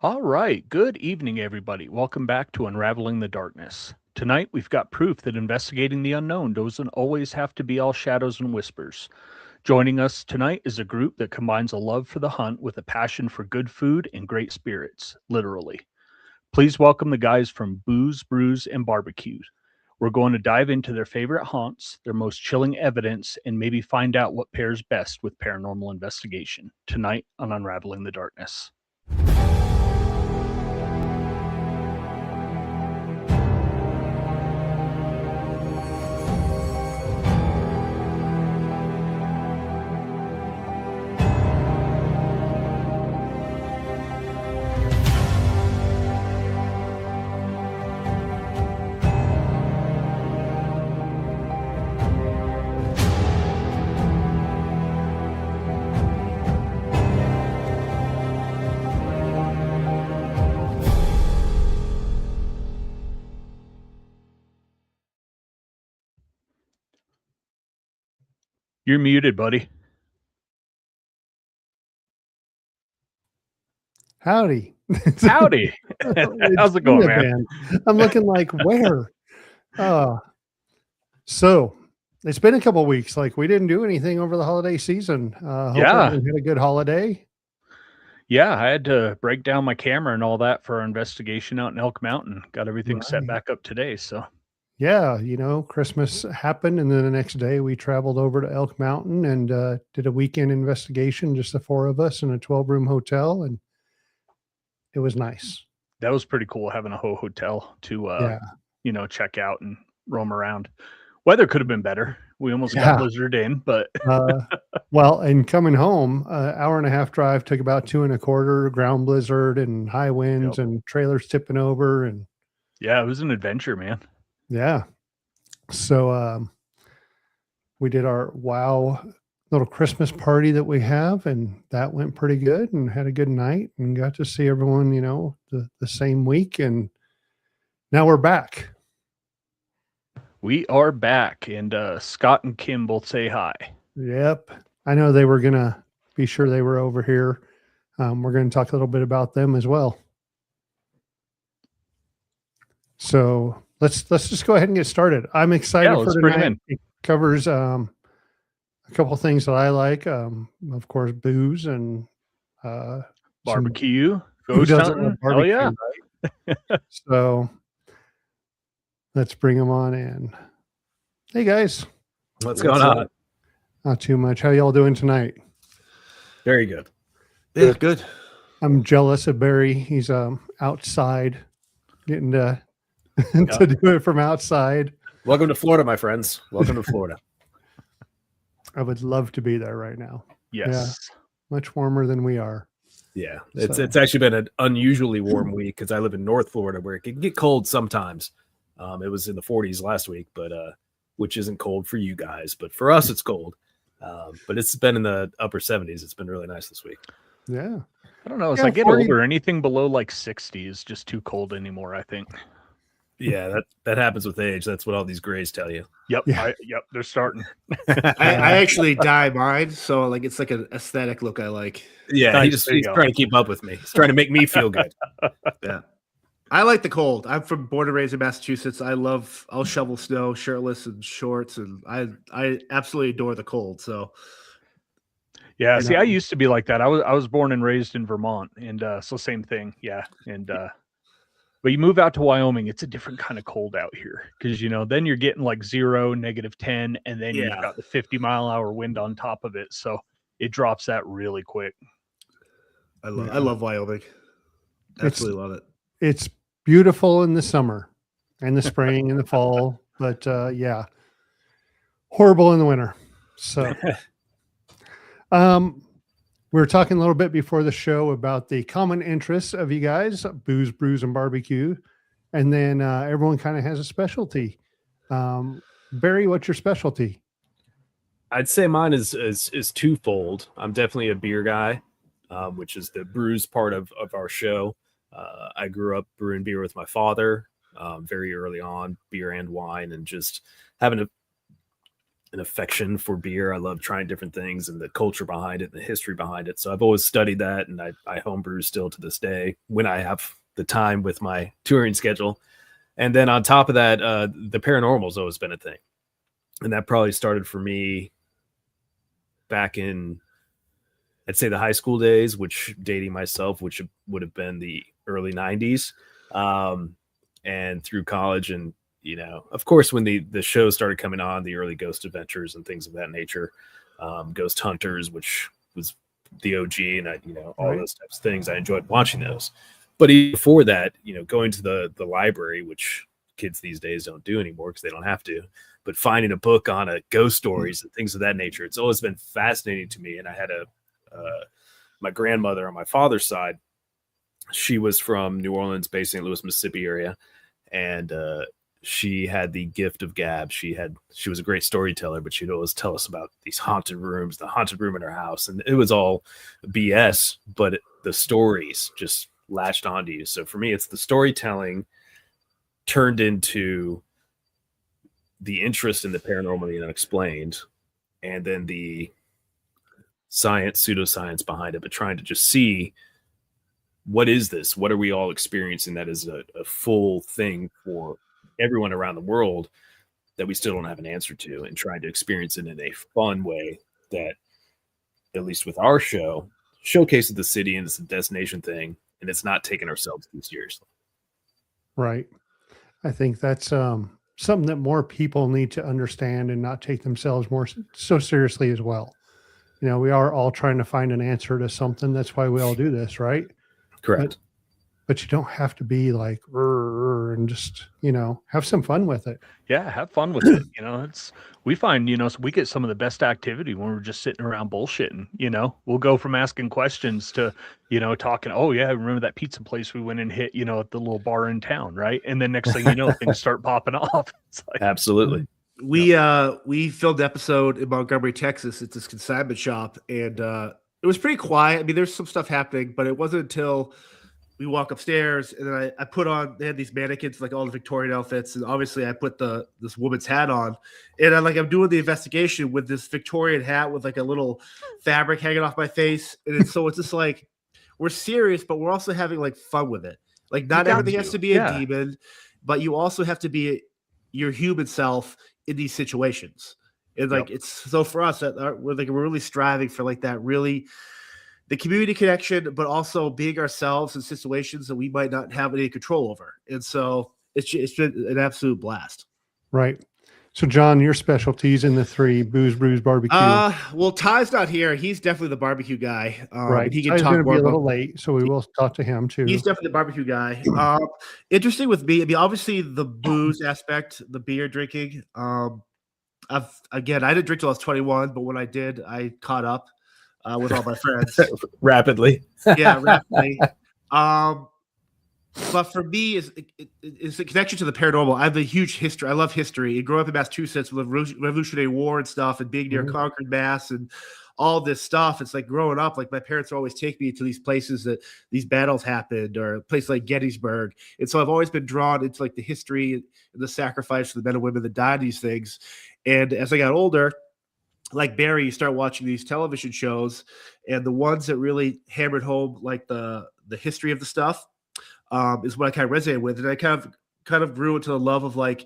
All right. Good evening, everybody. Welcome back to Unraveling the Darkness. Tonight, we've got proof that investigating the unknown doesn't always have to be all shadows and whispers. Joining us tonight is a group that combines a love for the hunt with a passion for good food and great spirits, literally. Please welcome the guys from Booze, Brews, and Barbecues. We're going to dive into their favorite haunts, their most chilling evidence, and maybe find out what pairs best with paranormal investigation. Tonight on Unraveling the Darkness. You're muted, buddy. Howdy. Howdy. How's it going, man? I'm looking like, where? So it's been a couple of weeks. Like, we didn't do anything over the holiday season. Hope everyone had a good holiday. Yeah, I had to break down my camera and all that for our investigation out in Elk Mountain. Got everything set back up today, so. Yeah, Christmas happened, and then the next day we traveled over to Elk Mountain and did a weekend investigation, just the four of us in a 12-room hotel, and it was nice. That was pretty cool, having a whole hotel to, check out and roam around. Weather could have been better. We almost got blizzard in, but well, and coming home, hour and a half drive took about 2.25, ground blizzard and high winds and trailers tipping over. And yeah, it was an adventure, man. Yeah. So we did our little Christmas party that we have, and that went pretty good and had a good night and got to see everyone, the same week. And now we're back. We are back, and Scott and Kim both say hi. Yep. I know they were going to be sure they were over here. We're going to talk a little bit about them as well. So let's just go ahead and get started. I'm excited for tonight. It covers a couple of things that I like. Of course, booze and barbecue. Ghost hunting. Oh yeah. Right? So let's bring them on in. Hey guys. What's going on? Not too much. How y'all doing tonight? Very good. Yeah, good. I'm jealous of Barry. He's outside getting to do it from outside. Welcome to Florida, my friends. Welcome to Florida. I would love to be there right now. Yes. Yeah, much warmer than we are. Yeah. It's actually been an unusually warm week because I live in North Florida where it can get cold sometimes. It was in the 40s last week, but which isn't cold for you guys, but for us it's cold. But it's been in the upper 70s. It's been really nice this week. Yeah. I don't know. As I get older, anything below like 60 is just too cold anymore, I think. Yeah, that happens with age. That's what all these grays tell you. Yep. Yeah. They're starting. I actually dye mine, so like it's like an aesthetic look I like. Yeah, he's trying to keep up with me. He's trying to make me feel good. Yeah. I like the cold. I'm from born and raised in Massachusetts. I'll shovel snow shirtless and shorts, and I absolutely adore the cold. So yeah, see, I used to be like that. I was born and raised in Vermont, and so same thing. Yeah. And but you move out to Wyoming, it's a different kind of cold out here because then you're getting like 0, -10, and then you've got the 50-mile-an-hour wind on top of it, so it drops that really quick. I love Wyoming. Absolutely love it. It's beautiful in the summer and the spring and the fall, but horrible in the winter. So we were talking a little bit before the show about the common interests of you guys, booze, brews, and barbecue. And then everyone kind of has a specialty. Barry, what's your specialty? I'd say mine is twofold. I'm definitely a beer guy, which is the brews part of our show. I grew up brewing beer with my father very early on, beer and wine, and just having an affection for beer. I love trying different things and the culture behind it and the history behind it. So I've always studied that, and I homebrew still to this day when I have the time with my touring schedule. And then on top of that, the paranormal has always been a thing. And that probably started for me back in, I'd say, the high school days, which, dating myself, which would have been the early 90s, and through college. And, you know, of course, when the shows started coming on, the early Ghost Adventures and things of that nature, Ghost Hunters, which was the OG, and all those types of things. I enjoyed watching those. But even before that, going to the library, which kids these days don't do anymore because they don't have to, but finding a book on ghost stories and things of that nature, it's always been fascinating to me. And I had my grandmother on my father's side. She was from New Orleans, based St. Louis, Mississippi area, and she had the gift of gab. She was a great storyteller, but she'd always tell us about these haunted rooms, the haunted room in her house, and it was all BS, but the stories just latched onto you. So for me, it's the storytelling turned into the interest in the paranormal and unexplained, and then the science, pseudoscience behind it, but trying to just see, what is this? What are we all experiencing that is a full thing for everyone around the world that we still don't have an answer to, and trying to experience it in a fun way that, at least with our show, showcases the city and it's a destination thing, and it's not taking ourselves too seriously. Right. I think that's something that more people need to understand and not take themselves so seriously as well. We are all trying to find an answer to something. That's why we all do this, right? Correct. But you don't have to be like, and just, have some fun with it. Yeah, have fun with it. We find, so we get some of the best activity when we're just sitting around bullshitting. We'll go from asking questions to, talking, oh yeah, remember that pizza place we went and hit, at the little bar in town, right? And then next thing you know, things start popping off. It's like, absolutely. We filmed an episode in Montgomery, Texas. It's this consignment shop, and it was pretty quiet. I mean, there's some stuff happening, but it wasn't until we walk upstairs, and then I put on, they had these mannequins, like all the Victorian outfits, and obviously I put this woman's hat on, and I'm doing the investigation with this Victorian hat with like a little fabric hanging off my face, and so it's just like, we're serious, but we're also having like fun with it. Like, not everything has to be a demon, but you also have to be your human self in these situations. And like, it's so for us that we're really striving for like that, really the community connection, but also being ourselves in situations that we might not have any control over. And so it's been an absolute blast. Right. So John, your specialties in the three: booze, brews, barbecue. Well, Ty's not here. He's definitely the barbecue guy. Right. He can Ty's talk going to more be a about, little late, so we will talk to him too. He's definitely the barbecue guy. Interesting with me, I mean, obviously the booze aspect, the beer drinking. I didn't drink till I was 21, but when I did, I caught up with all my friends rapidly. Yeah, rapidly. But for me, it's a connection to the paranormal. I have a huge history. I love history. And growing up in Massachusetts with the Revolutionary War and stuff, and being near Concord, Mass, and all this stuff. It's like growing up, like my parents would always take me to these places that these battles happened, or places like Gettysburg. And so I've always been drawn into like the history and the sacrifice for the men and women that died in these things. And as I got older, like Barry, you start watching these television shows, and the ones that really hammered home like the history of the stuff is what I kind of resonated with. And I kind of grew into the love of like,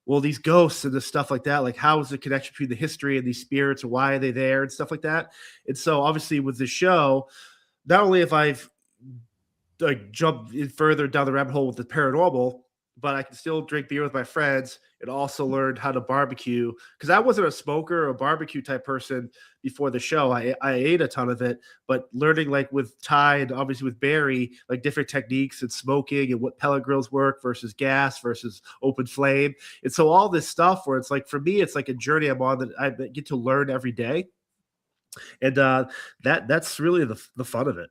well, these ghosts and this stuff like that, like how is the connection between the history and these spirits, and why are they there and stuff like that. And so obviously with the show, not only have I've like jumped in further down the rabbit hole with the paranormal, but I can still drink beer with my friends and also learned how to barbecue, because I wasn't a smoker or a barbecue type person before the show. I ate a ton of it, but learning like with Ty and obviously with Barry, like different techniques and smoking and what pellet grills work versus gas versus open flame. And so all this stuff where it's like, for me, it's like a journey I'm on that I get to learn every day. And that's really the fun of it.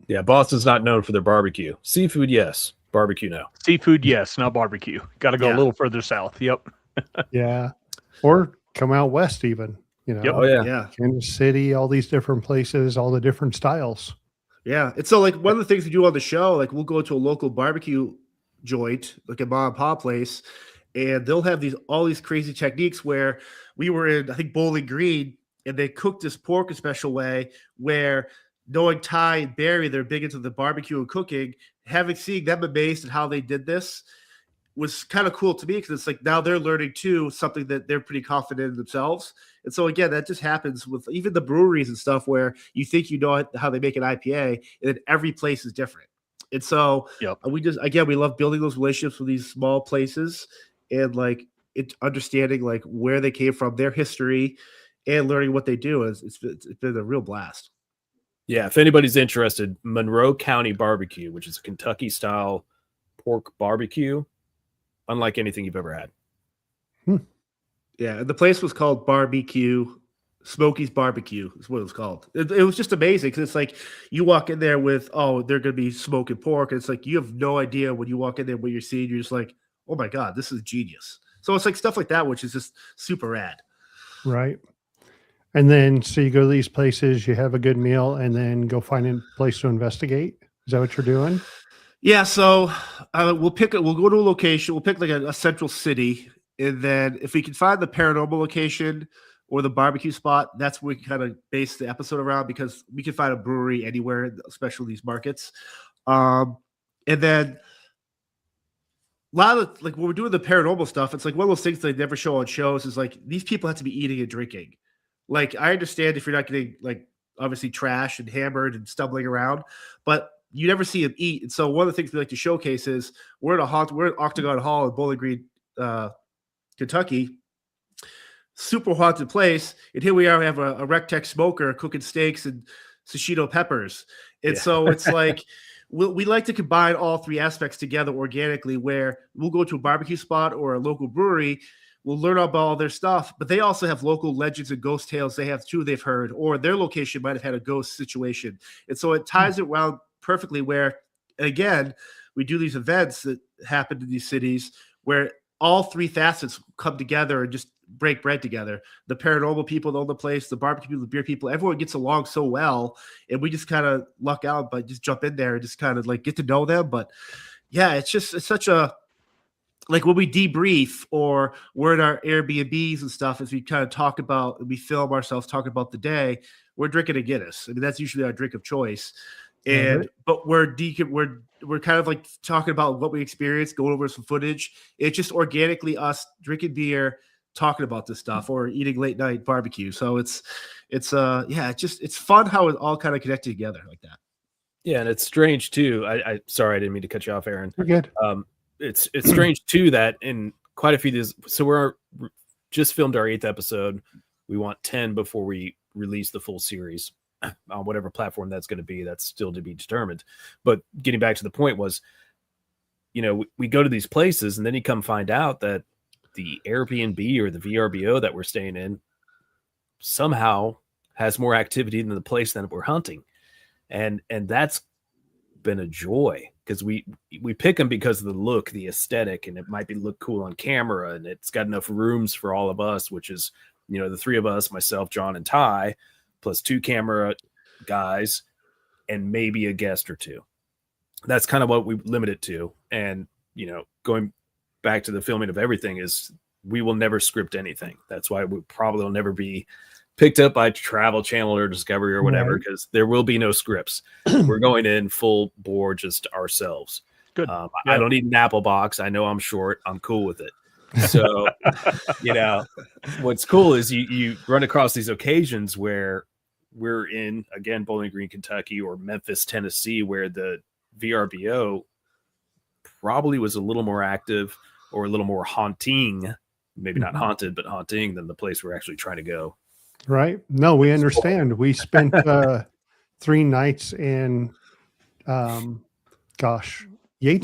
Yeah, Boston's not known for their barbecue. Seafood, yes. Barbecue, no. Seafood, yes. Not barbecue. Got to go a little further south. Yep. Yeah. Or come out west even. Yep. Oh, yeah. Kansas City, all these different places, all the different styles. Yeah. And so like one of the things we do on the show, like we'll go to a local barbecue joint, like a mom and pop place, and they'll have all these crazy techniques where we were in, I think, Bowling Green, and they cooked this pork a special way where, knowing Ty and Barry, they're big into the barbecue and cooking, seeing them amazed at how they did this was kind of cool to me, because it's like now they're learning too something that they're pretty confident in themselves. And so again, that just happens with even the breweries and stuff, where you think you know how they make an IPA, and then every place is different. And so we love building those relationships with these small places, and like understanding like where they came from, their history, and learning what they do. It's been a real blast. Yeah, if anybody's interested, Monroe County Barbecue, which is a Kentucky style pork barbecue, unlike anything you've ever had. Yeah, the place was called BBQ. Smoky's Barbecue is what it was called. It was just amazing, because it's like you walk in there with, oh, they're going to be smoking pork. And it's like you have no idea when you walk in there what you're seeing. You're just like, oh my God, this is genius. So it's like stuff like that, which is just super rad. Right. And then, so you go to these places, you have a good meal, and then go find a place to investigate. Is that what you're doing? Yeah. So we'll go to a location. We'll pick like a central city. And then if we can find the paranormal location or the barbecue spot, that's where we can kind of base the episode around, because we can find a brewery anywhere, especially these markets. And then a lot of like when we're doing the paranormal stuff, it's like one of those things they never show on shows is like these people have to be eating and drinking. Like, I understand if you're not getting like obviously trashed and hammered and stumbling around, but you never see them eat. And so one of the things we like to showcase is we're at Octagon Hall in Bowling Green, Kentucky, super haunted place. And here we are, we have a Rectex smoker cooking steaks and shishito peppers. And so it's like, we like to combine all three aspects together organically, where we'll go to a barbecue spot or a local brewery. We'll learn about all their stuff, but they also have local legends and ghost tales they've heard, or their location might have had a ghost situation. And so it ties it around perfectly, where, again, we do these events that happen in these cities where all three facets come together and just break bread together. The paranormal people that own the place, the barbecue people, the beer people, everyone gets along so well, and we just kind of luck out, but just jump in there and just kind of like get to know them. But yeah, it's such a, like when we debrief or we're in our Airbnbs and stuff, as we kind of talk about, we film ourselves talking about the day, we're drinking a Guinness. I mean, that's usually our drink of choice. And but we're kind of like talking about what we experienced, going over some footage. It's just organically us drinking beer, talking about this stuff, or eating late night barbecue. So it's fun how it all kind of connected together like that. Yeah, and it's strange too. I sorry, I didn't mean to cut you off, Aaron. You're good. It's strange too that in quite a few days. So we're just filmed our 8th episode. We want 10 before we release the full series on whatever platform that's going to be. That's still to be determined. But getting back to the point was, we go to these places, and then you come find out that the Airbnb or the VRBO that we're staying in somehow has more activity than the place that we're hunting. And that's been a joy, because we pick them because of the look, the aesthetic, and it might look cool on camera, and it's got enough rooms for all of us, which is, the three of us, myself, John, and Ty, plus 2 camera guys, and maybe a guest or 2. That's kind of what we limit it to. And, going back to the filming of everything is we will never script anything. That's why we probably will never be picked up by Travel Channel or Discovery or whatever, because there will be no scripts. We're going in full bore, just ourselves. Good. I don't need an Apple box. I know I'm short. I'm cool with it. So, what's cool is you run across these occasions where we're in, again, Bowling Green, Kentucky, or Memphis, Tennessee, where the VRBO probably was a little more active or a little more haunting, maybe not haunted, but haunting than the place we're actually trying to go. Right. No, we understand. We spent 3 nights in, Yates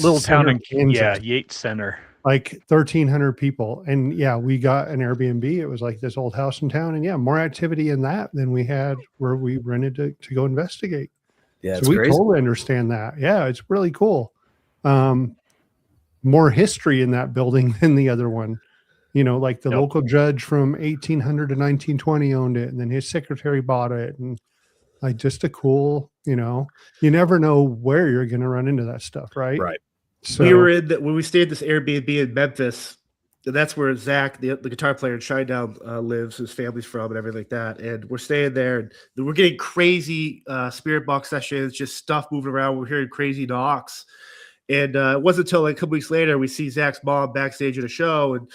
Little Center, town in Kansas. Yates Center. Like 1,300 people. And yeah, we got an Airbnb. It was like this old house in town. And yeah, more activity in that than we had where we rented to go investigate. Yeah, so we totally understand that. Yeah, it's really cool. More history in that building than the other one. Like the local judge from 1800 to 1920 owned it, and then his secretary bought it. And like just a cool, you never know where you're going to run into that stuff. Right. Right. So we were when we stayed at this Airbnb in Memphis, that's where Zach, the guitar player in Shinedown, lives. His family's from and everything like that. And we're staying there, and we're getting crazy spirit box sessions, just stuff moving around. We're hearing crazy knocks. And it wasn't until like a couple weeks later we see Zach's mom backstage at a show, and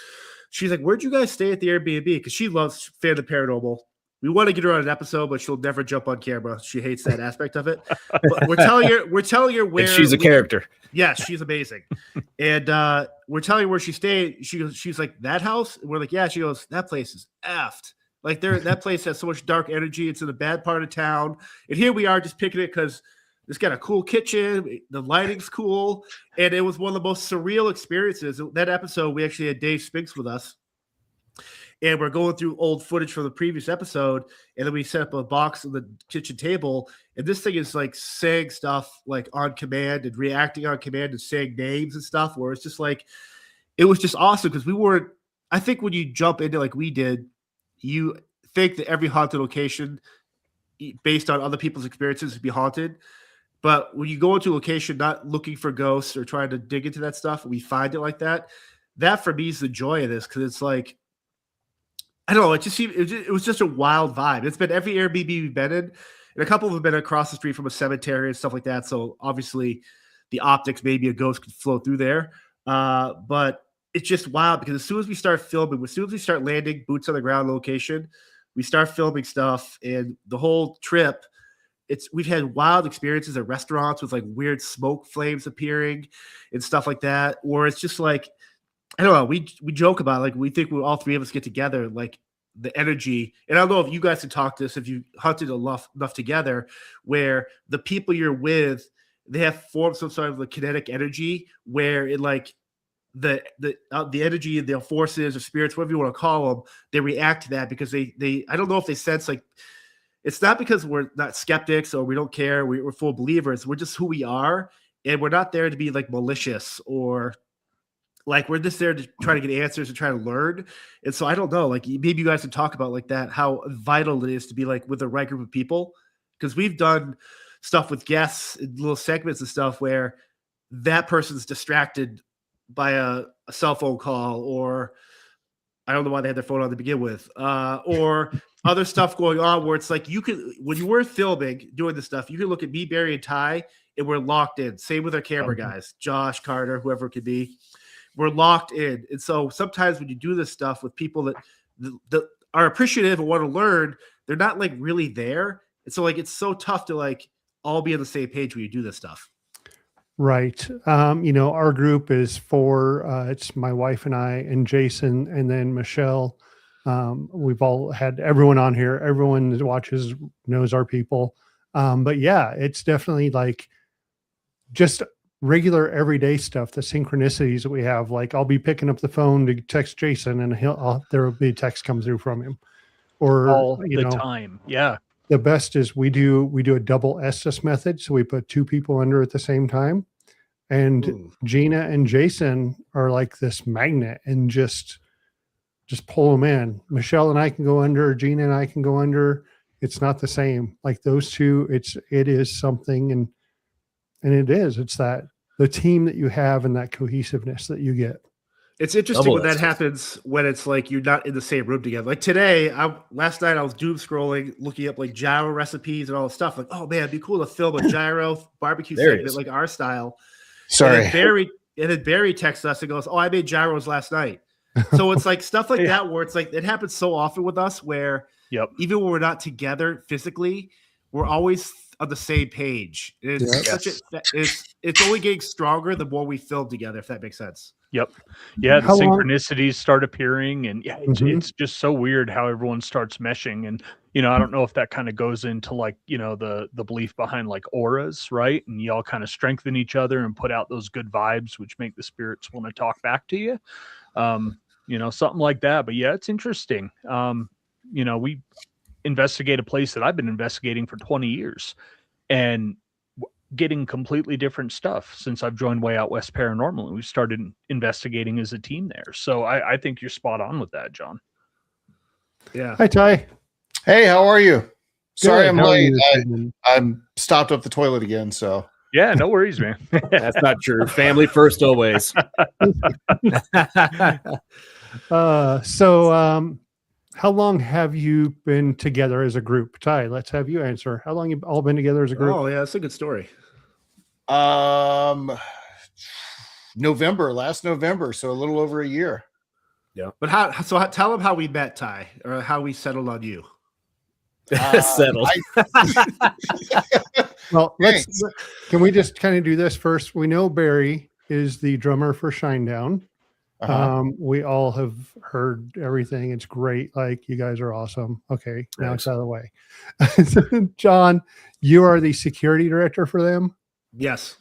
she's like, "Where'd you guys stay at the Airbnb?" Because she loves fan of paranormal. We want to get her on an episode, but she'll never jump on camera. She hates that aspect of it. But we're telling her where, And she's a character. Yes, she's amazing. And we're telling her where she stayed. She's like, "That house?" And we're like, "Yeah." She goes, "That place is effed. Like that place has so much dark energy. It's in a bad part of town." And here we are just picking it because it's got a cool kitchen. The lighting's cool. And it was one of the most surreal experiences. That episode, we actually had Dave Spinks with us. And we're going through old footage from the previous episode. And then we set up a box on the kitchen table. And this thing is like saying stuff like on command and reacting on command and saying names and stuff, where it's just like, it was just awesome because we weren't, I think when you jump into like we did, you think that every haunted location based on other people's experiences would be haunted. But when you go into a location not looking for ghosts or trying to dig into that stuff, we find it like that. That for me is the joy of this, because it's like, I don't know, it was just a wild vibe. It's been every Airbnb we've been in, and a couple of them have been across the street from a cemetery and stuff like that. So obviously the optics, maybe a ghost could flow through there. But it's just wild because as soon as we start filming, as soon as we start landing boots on the ground location, we start filming stuff, and the whole trip, we've had wild experiences at restaurants with like weird smoke flames appearing and stuff like that. Or it's just like, I don't know. We joke about it, like we think all three of us get together, like the energy. And I don't know if you guys can talk to this, if you hunted enough together, where the people you're with, they have formed some sort of the kinetic energy where it like the energy, the forces or spirits, whatever you want to call them, they react to that because they I don't know if they sense like, it's not because we're not skeptics or we don't care. We're full believers. We're just who we are. And we're not there to be like malicious or like, we're just there to try to get answers and try to learn. And so I don't know, like maybe you guys can talk about like that, how vital it is to be like with the right group of people. Because we've done stuff with guests and little segments and stuff where that person's distracted by a cell phone call, or I don't know why they had their phone on to begin with, or other stuff going on where it's like you could, when you were filming, doing this stuff, you can look at me, Barry, and Ty, and we're locked in. Same with our camera guys, Josh, Carter, whoever it could be. We're locked in. And so sometimes when you do this stuff with people that are appreciative and want to learn, they're not like really there. And so like it's so tough to like all be on the same page when you do this stuff. Right. Our group is it's my wife and I and Jason and then Michelle. We've all had everyone on here. Everyone that watches knows our people. But yeah, it's definitely like just regular everyday stuff, the synchronicities that we have. Like I'll be picking up the phone to text Jason and there will be a text come through from him, or all the time. Yeah. The best is we do a double Estes method. So we put two people under at the same time, and Gina and Jason are like this magnet and just pull them in. Michelle and I can go under, Gina and I can go under. It's not the same. Like those two, it is something. And it's that the team that you have and that cohesiveness that you get. It's interesting when that happens, when it's like you're not in the same room together. Like today, last night I was doom scrolling, looking up like gyro recipes and all this stuff. Like, oh man, it'd be cool to film a gyro barbecue segment like our style. Sorry. And then Barry texts us and goes, "Oh, I made gyros last night." So it's like stuff like that where it's like it happens so often with us where even when we're not together physically, we're always on the same page. It's only getting stronger the more we film together, if that makes sense. Yep. Yeah, the synchronicities start appearing, and it's just so weird how everyone starts meshing. And I don't know if that kind of goes into like the belief behind like auras, right? And you all kind of strengthen each other and put out those good vibes, which make the spirits want to talk back to you. Something like that. But yeah, it's interesting. We investigate a place that I've been investigating for 20 years, and getting completely different stuff since I've joined Way Out West Paranormal, and we started investigating as a team there. So I think you're spot on with that, John. Yeah. Hi, Ty. Hey, how are you? Good. Sorry I'm late. I'm stopped up the toilet again, so. Yeah, no worries, man. That's not true. Family first always. How long have you been together as a group? Ty, let's have you answer. How long you all been together as a group? Oh yeah, that's a good story. Last November, so a little over a year. Yeah. But tell them how we met, Ty, or how we settled on you. Settled. Well, can we just kind of do this first? We know Barry is the drummer for Shinedown. We all have heard everything. It's great. Like, you guys are awesome. Okay, now it's out of the way. John, you are the security director for them? Yes.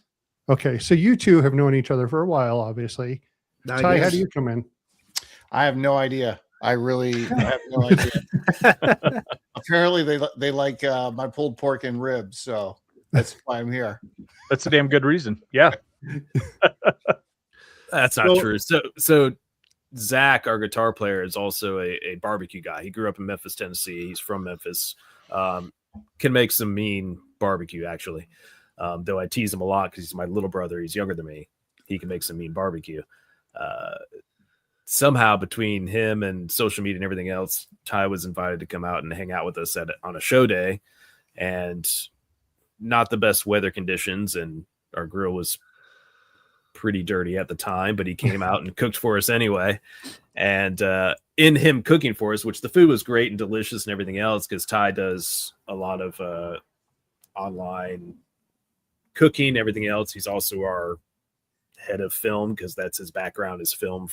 Okay, so you two have known each other for a while, obviously. Ty, how do you come in? I have no idea. I have no idea. Apparently they like my pulled pork and ribs, so that's why I'm here. That's a damn good reason. Yeah. That's not true. So Zach, our guitar player, is also a barbecue guy. He grew up in Memphis, Tennessee. He's from Memphis. Can make some mean barbecue, actually. Though I tease him a lot because he's my little brother. He's younger than me. He can make some mean barbecue. Somehow between him and social media and everything else, Ty was invited to come out and hang out with us on a show day, and not the best weather conditions. And our grill was pretty dirty at the time, but he came out and cooked for us anyway. And in him cooking for us, which the food was great and delicious and everything else, because Ty does a lot of online cooking, everything else. He's also our head of film, because that's his background, is film.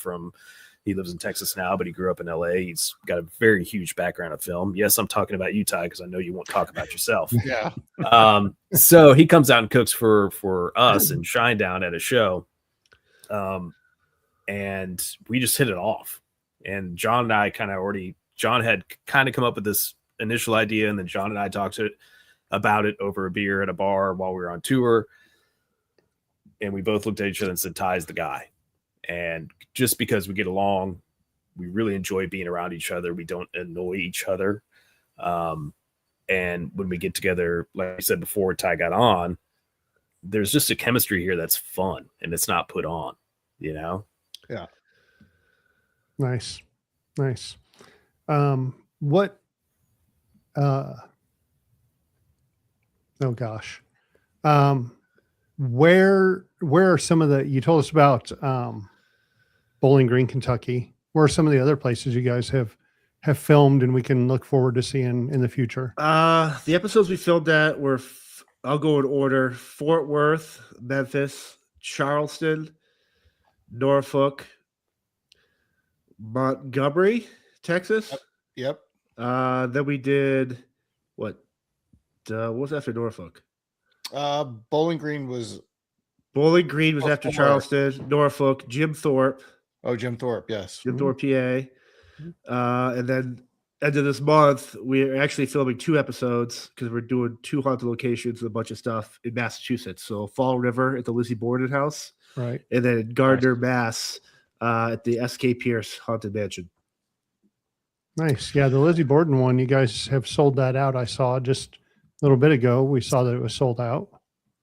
He lives in Texas now, but he grew up in LA. He's got a very huge background of film. Yes, I'm talking about you, Ty, because I know you won't talk about yourself. Yeah. So he comes out and cooks for us in Shinedown at a show. And we just hit it off. And John and I John had kind of come up with this initial idea, and then John and I talked about it over a beer at a bar while we were on tour. And we both looked at each other and said, Ty's the guy. And just because we get along, we really enjoy being around each other. We don't annoy each other. And when we get together, like I said before, Ty got on, there's just a chemistry here that's fun, and it's not put on, you know? Yeah. Nice. Oh gosh. Where are some of you told us about Bowling Green, Kentucky. Where are some of the other places you guys have filmed and we can look forward to seeing in the future? The episodes we filmed at were, I'll go in order: Fort Worth, Memphis, Charleston, Norfolk, Montgomery, Texas. Yep. Then we did what was after Norfolk? Bowling Green was after Charleston. Norfolk, Jim Thorpe. Oh, Jim Thorpe, yes. Jim Thorpe, PA. And then end of this month, we're actually filming 2 episodes because we're doing 2 haunted locations and a bunch of stuff in Massachusetts. So Fall River at the Lizzie Borden house. Right. And then in Gardner, Mass, at the S.K. Pierce Haunted Mansion. Nice. Yeah, the Lizzie Borden one, you guys have sold that out. I saw just a little bit ago. We saw that it was sold out.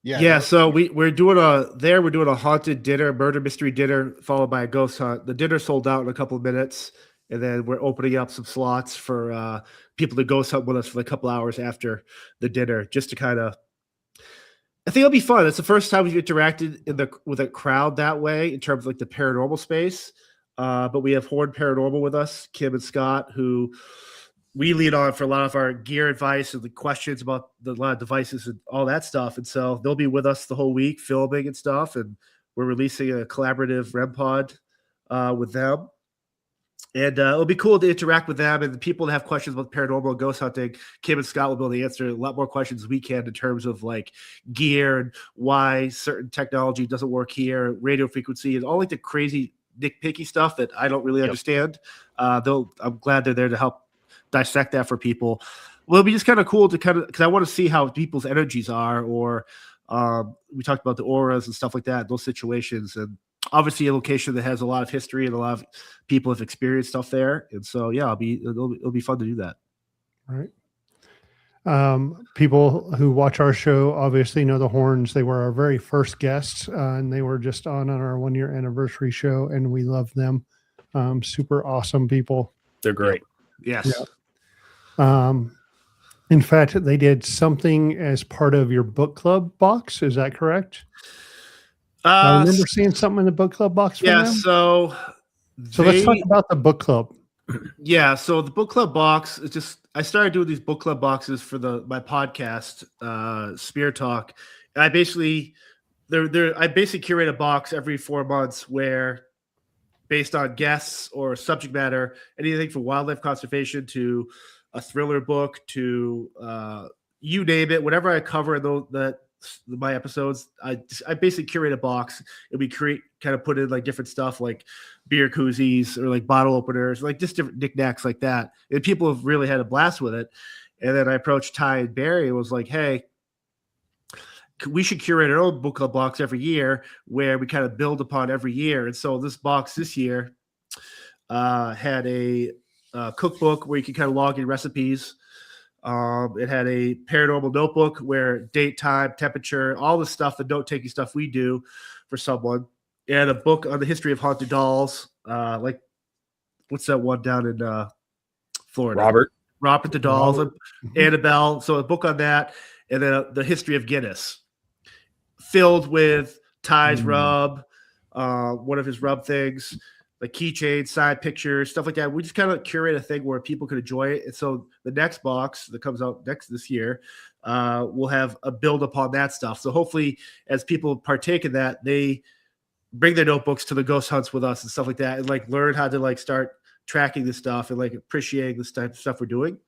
Yeah. So we're doing a haunted dinner, murder mystery dinner, followed by a ghost hunt. The dinner sold out in a couple of minutes, and then we're opening up some slots for people to ghost hunt with us for a couple hours after the dinner, just to kind of. I think it'll be fun. It's the first time we've interacted with a crowd that way in terms of like the paranormal space. But we have Horn Paranormal with us, Kim and Scott, who we lean on for a lot of our gear advice and the questions about a lot of devices and all that stuff. And so they'll be with us the whole week filming and stuff. And we're releasing a collaborative REM pod with them. And it'll be cool to interact with them and the people that have questions about paranormal and ghost hunting. Kim and Scott will be able to answer a lot more questions than we can in terms of like gear and why certain technology doesn't work here, radio frequency, and all like the crazy nitpicky stuff that I don't really understand. I'm glad they're there to help dissect that for people. Well, it'll be just kind of cool to because I want to see how people's energies are, or we talked about the auras and stuff like that, those situations. And obviously a location that has a lot of history and a lot of people have experienced stuff there. And so, yeah, it'll be fun to do that. All right. People who watch our show obviously know the Horns. They were our very first guests, and they were just on our 1-year anniversary show, and we love them. Super awesome people. They're great. Yes. In fact, they did something as part of your book club box. Is that correct? I remember seeing something in the book club box from them. So let's talk about the book club. Yeah, so the book club box is just I started doing these book club boxes for my podcast, Spear Talk. And I basically curate a box every 4 months where, based on guests or subject matter, anything from wildlife conservation to a thriller book to you name it, whatever I cover in my episodes, I basically curate a box and we kind of put in like different stuff like beer koozies or like bottle openers, like just different knickknacks like that. And people have really had a blast with it. And then I approached Ty and Barry and was like, hey, we should curate our own book club box every year where we kind of build upon every year. And so this box this year had a cookbook where you can kind of log in recipes. It had a paranormal notebook where date, time, temperature, all the stuff, the note-taking stuff we do for someone. And a book on the history of haunted dolls. Like, what's that one down in Florida? Robert the Dolls, Annabelle. So a book on that. And then the history of Guinness, filled with Ty's rub, one of his rub things, like keychains, side pictures, stuff like that. We just kind of curate a thing where people could enjoy it. And so the next box that comes out this year will have a build upon that stuff. So hopefully as people partake in that, they bring their notebooks to the ghost hunts with us and stuff like that and like learn how to like start tracking this stuff and like appreciating this type of stuff we're doing.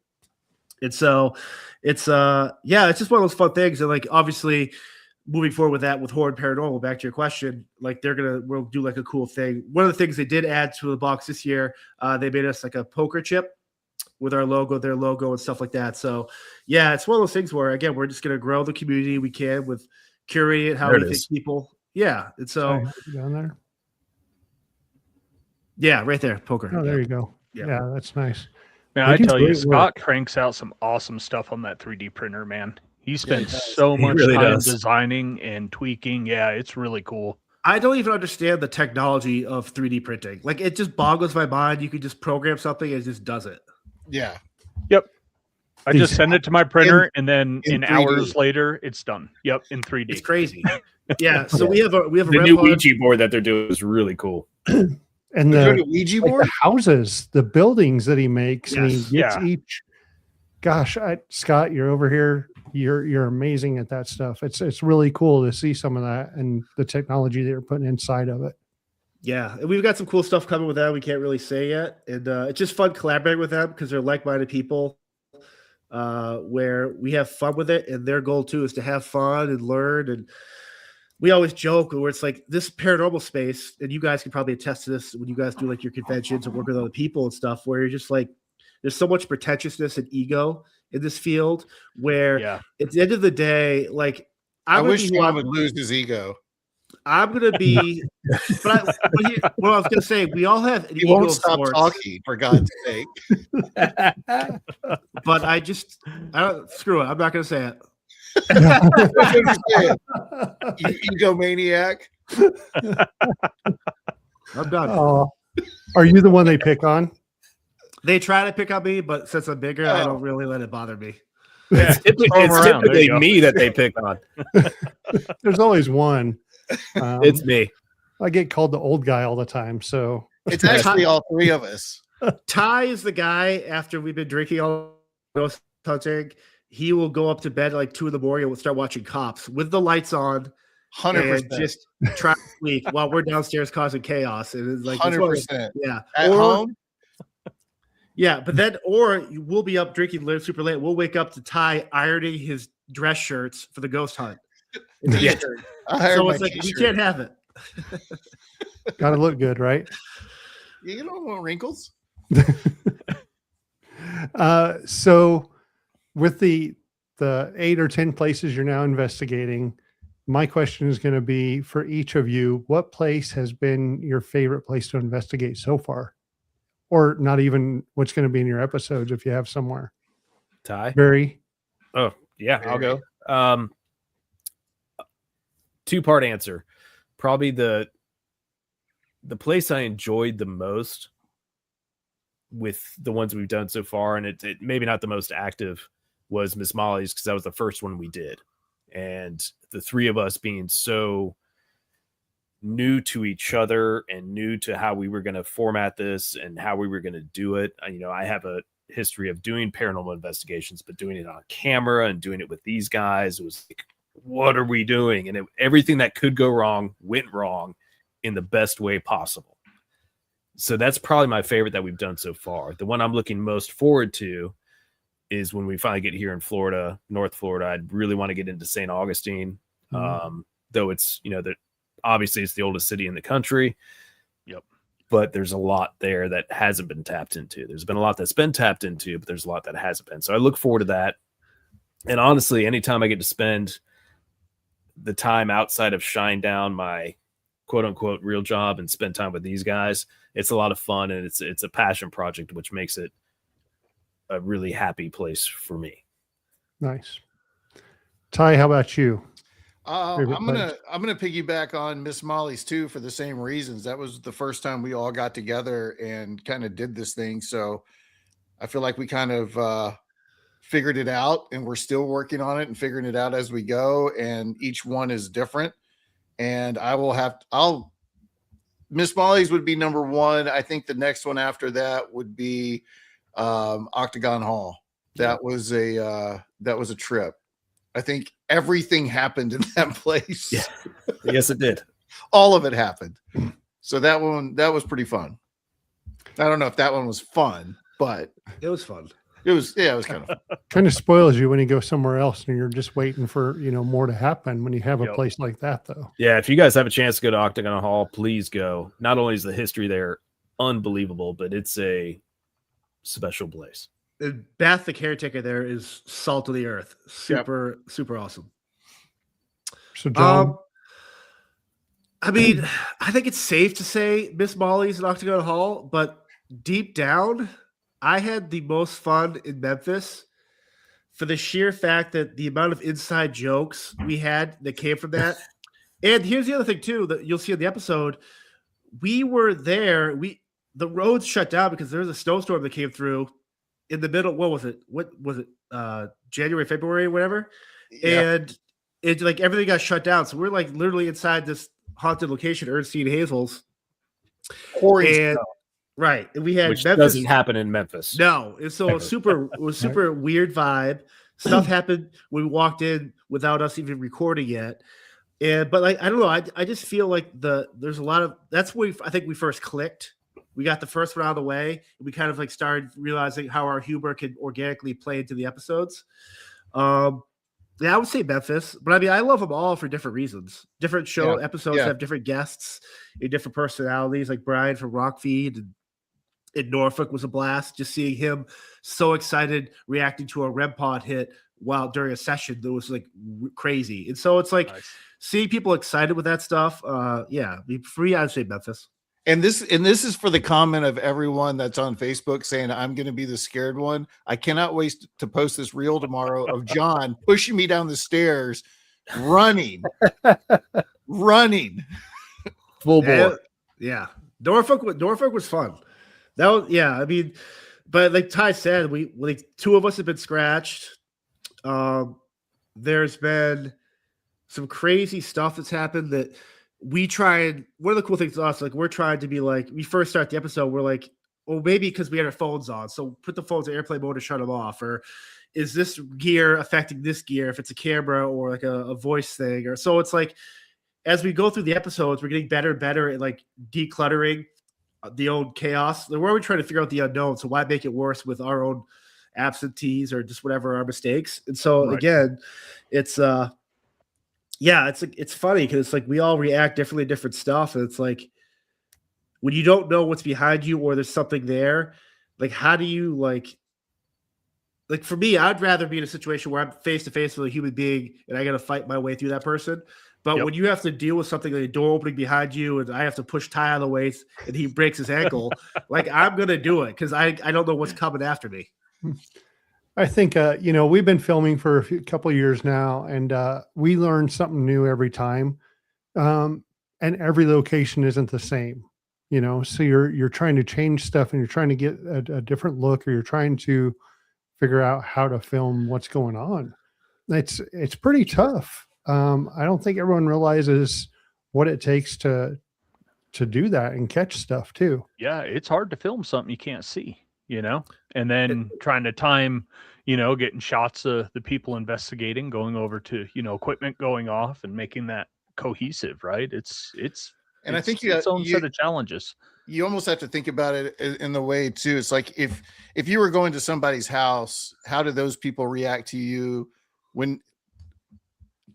And so it's just one of those fun things. And like obviously moving forward with that with Horror Paranormal, back to your question, like we'll do like a cool thing. One of the things they did add to the box this year, they made us like a poker chip with our logo, their logo and stuff like that. So yeah, it's one of those things where again, we're just going to grow the community we can with curate it, how we think people. Yeah. And so down there. Yeah, right there. Poker. Oh, there you go. Yeah, that's nice. Man, I tell you, Scott cranks out some awesome stuff on that 3D printer, man. He spends so much time designing and tweaking. Yeah, it's really cool. I don't even understand the technology of 3D printing. Like, it just boggles my mind. You could just program something and it just does it. Yeah. Yep. I just send it to my printer, and then in hours later, it's done. Yep, in 3D. It's crazy. Yeah. So we have a the new Ouija board that they're doing is really cool. And the Ouija board, the houses, the buildings that he makes, and he gets each. Gosh, Scott, you're over here. You're amazing at that stuff. It's really cool to see some of that and the technology they're putting inside of it. Yeah, and we've got some cool stuff coming with that. We can't really say yet, and it's just fun collaborating with them because they're like-minded people. Where we have fun with it, and their goal too is to have fun and learn. And we always joke where it's like this paranormal space, and you guys can probably attest to this when you guys do like your conventions and work with other people and stuff, where you're just like, there's so much pretentiousness and ego in this field where at the end of the day, like I wish John would lose his ego. I'm gonna be, what I was gonna say, we all have an ego. Won't stop talking, for God's sake. But I don't screw it. I'm not gonna say it. You egomaniac. I'm done. Are you the one they pick on? They try to pick on me, but since I'm bigger, I don't really let it bother me. It's typically me that they pick on. There's always one. It's me. I get called the old guy all the time, so it's actually all three of us. Ty is the guy after we've been drinking all ghost hunting. He will go up to bed at like 2 a.m. and we'll start watching Cops with the lights on, 100%. Just try to sleep while we're downstairs causing chaos. And it's like 100%. Yeah, at home. Yeah, but then we'll be up drinking super late. We'll wake up to Ty ironing his dress shirts for the ghost hunt. Yeah. So it's like we can't have it. Got to look good, right? You don't want wrinkles. So with the 8 or 10 places you're now investigating, my question is going to be for each of you, what place has been your favorite place to investigate so far? Or not even what's going to be in your episodes if you have somewhere. Ty? Barry? Oh, yeah, I'll go. 2-part answer. Probably the place I enjoyed the most with the ones we've done so far, and it maybe not the most active was Miss Molly's, because that was the first one we did. And the three of us being so new to each other and new to how we were going to format this and how we were going to do it. I have a history of doing paranormal investigations, but doing it on camera and doing it with these guys, it was like, what are we doing? And everything that could go wrong went wrong in the best way possible. So that's probably my favorite that we've done so far. The one I'm looking most forward to is when we finally get here in Florida, North Florida. I'd really want to get into St. Augustine. Though it's, that obviously it's the oldest city in the country. Yep. But there's a lot there that hasn't been tapped into. There's been a lot that's been tapped into, but there's a lot that hasn't been. So I look forward to that. And honestly, anytime I get to spend the time outside of shine down my quote unquote real job and spend time with these guys, it's a lot of fun, and it's a passion project, which makes it a really happy place for me. Nice. Ty, how about you? I'm gonna piggyback on Miss Molly's too, for the same reasons. That was the first time we all got together and kind of did this thing. So I feel like we kind of figured it out, and we're still working on it and figuring it out as we go. And each one is different. And Miss Molly's would be number one. I think the next one after that would be Octagon Hall. That was a trip. I think everything happened in that place. Yeah. Yes, it did. All of it happened. So that was pretty fun. I don't know if that one was fun, but It was fun. it was kind of fun. Kind of spoils you when you go somewhere else and you're just waiting for, more to happen when you have a Yep. place like that, though. Yeah, if you guys have a chance to go to Octagon Hall, please go. Not only is the history there unbelievable, but it's a special place. And Beth, the caretaker there, is salt of the earth. Super awesome. So, John, I think it's safe to say Miss Molly's and Octagon Hall, but deep down, I had the most fun in Memphis for the sheer fact that the amount of inside jokes we had that came from that. And here's the other thing too that you'll see in the episode. We were there. The roads shut down because there was a snowstorm that came through in the middle. What was it? January, February, whatever. Yeah. And it like everything got shut down. So we're like literally inside this haunted location, Ernstine Hazel's. Pouring And snow. right. And we had Which Memphis. doesn't happen in Memphis. No. And so it was super weird vibe. Stuff happened when we walked in without us even recording yet. But like, I don't know. I just feel like there's a lot of, that's where I think we first clicked. We got the first one out of the way, and we kind of like started realizing how our humor could organically play into the episodes. Yeah, I would say Memphis, but I love them all for different reasons. Different episodes have different guests and different personalities, like Brian from Rockfeed and in Norfolk was a blast. Just seeing him so excited reacting to a REM pod hit while during a session that was like crazy. And so it's like seeing people excited with that stuff. For me, I'd say Memphis. And this is for the comment of everyone that's on Facebook saying I'm going to be the scared one. I cannot wait to post this reel tomorrow of John pushing me down the stairs, running. Full bore. Yeah. Norfolk was fun. That was, but like Ty said, we like two of us have been scratched. There's been some crazy stuff that's happened that we try. And one of the cool things to us, like we're trying to be like, we first start the episode, we're like, well, maybe because we had our phones on, so put the phones in airplane mode to shut them off, or is this gear affecting this gear if it's a camera or like a voice thing, or so it's like as we go through the episodes, we're getting better and better at like decluttering the old chaos. Where are we trying to figure out the unknown? So why make it worse with our own absentees or just whatever our mistakes? And so again, it's it's funny because it's like we all react differently to different stuff, and it's like when you don't know what's behind you or there's something there, like how do you like for me, I'd rather be in a situation where I'm face to face with a human being and I got to fight my way through that person. But when you have to deal with something like a door opening behind you and I have to push Ty out of the way and he breaks his ankle, like I'm going to do it because I don't know what's coming after me. I think, we've been filming for a couple of years now, and we learn something new every time. And every location isn't the same. So you're trying to change stuff and you're trying to get a different look, or you're trying to figure out how to film what's going on. It's pretty tough. I don't think everyone realizes what it takes to do that and catch stuff too. Yeah, it's hard to film something you can't see, and then trying to time, getting shots of the people investigating, going over to, equipment going off and making that cohesive, right? And I think its own set of challenges. You almost have to think about it in the way too. It's like if you were going to somebody's house, how do those people react to you when,